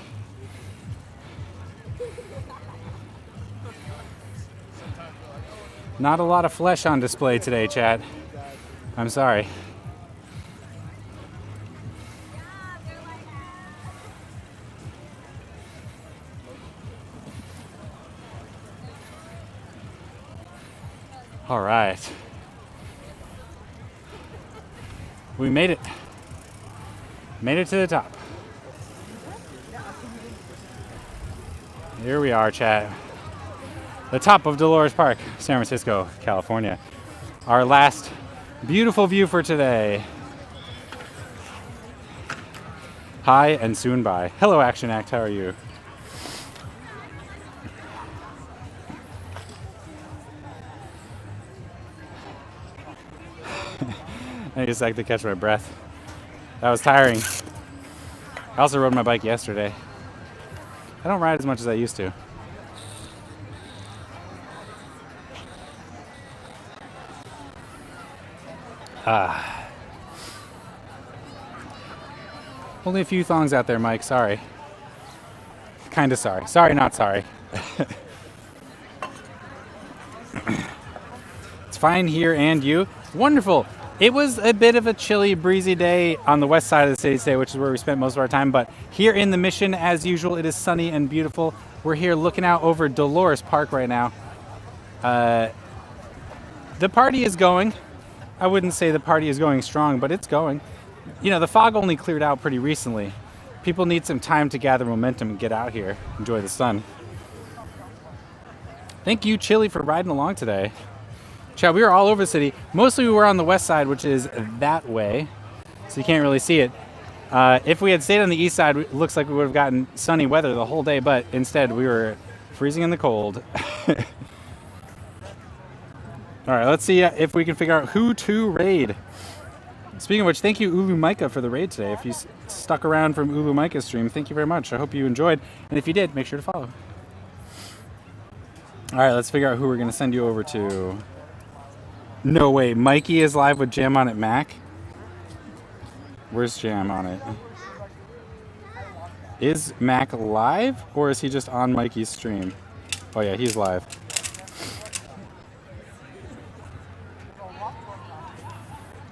Not a lot of flesh on display today, chat. I'm sorry. All right. We made it. Made it to the top. Here we are, chat. The top of Dolores Park, San Francisco, California. Our last beautiful view for today. Hi and soon bye. Hello, Action Act. How are you? I just like to catch my breath. That was tiring. I also rode my bike yesterday. I don't ride as much as I used to. Only a few thongs out there, Mike. Sorry. Kinda sorry. Sorry, not sorry. It's fine here, and you? Wonderful. It was a bit of a chilly, breezy day on the west side of the city today, which is where we spent most of our time. But here in the Mission, as usual, it is sunny and beautiful. We're here looking out over Dolores Park right now. The party is going. I wouldn't say the party is going strong, but it's going. You know, the fog only cleared out pretty recently. People need some time to gather momentum and get out here, enjoy the sun. Thank you, Chili, for riding along today. Chad, we were all over the city. Mostly we were on the west side, which is that way, so you can't really see it. If we had stayed on the east side, it looks like we would have gotten sunny weather the whole day, but instead we were freezing in the cold. All right, let's see if we can figure out who to raid. Speaking of which, thank you Ulu Micah for the raid today. If you stuck around from Ulu Micah's stream, thank you very much. I hope you enjoyed. And if you did, make sure to follow. All right, let's figure out who we're going to send you over to. No way, Mikey is live with Jam on It Mac. Where's Jam on It? Is Mac live or is he just on Mikey's stream? Oh yeah, he's live.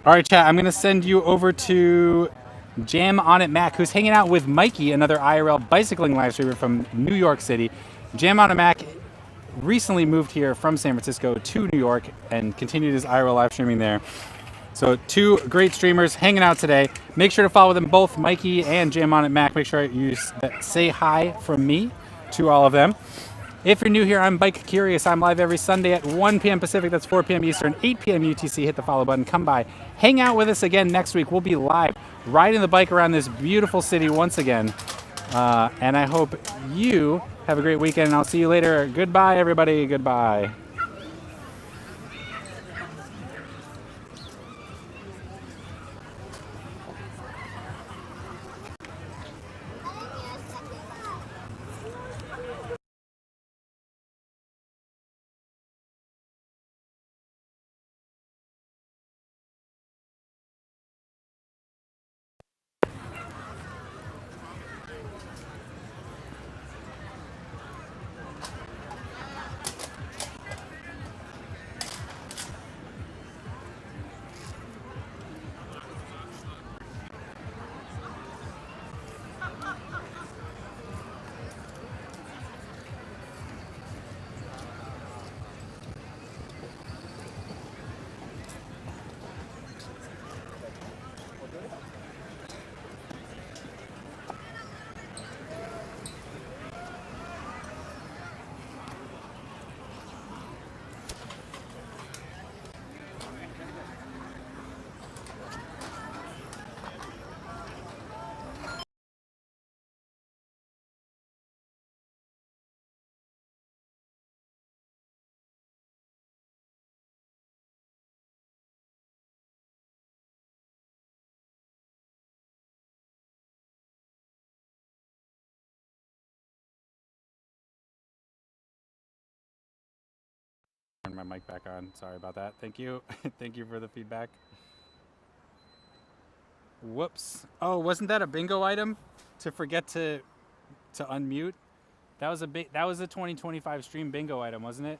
All right, chat, I'm going to send you over to Jam on It Mac, who's hanging out with Mikey, another IRL bicycling live streamer from New York City. Jam on It Mac recently moved here from San Francisco to New York and continued his IRL live streaming there. So two great streamers hanging out today. Make sure to follow them both, Mikey and Jam on It Mac. Make sure you say hi from me to all of them. If you're new here, I'm Bike Curious. I'm live every Sunday at 1 p.m. Pacific. That's 4 p.m. Eastern, 8 p.m. UTC. Hit the follow button. Come by. Hang out with us again next week. We'll be live riding the bike around this beautiful city once again. And I hope you have a great weekend. And I'll see you later. Goodbye, everybody. Goodbye. Turn my mic back on. Sorry about that. Thank you. Thank you for the feedback. Whoops. Oh, wasn't that a bingo item? To forget to unmute? That was a 2025 stream bingo item, wasn't it?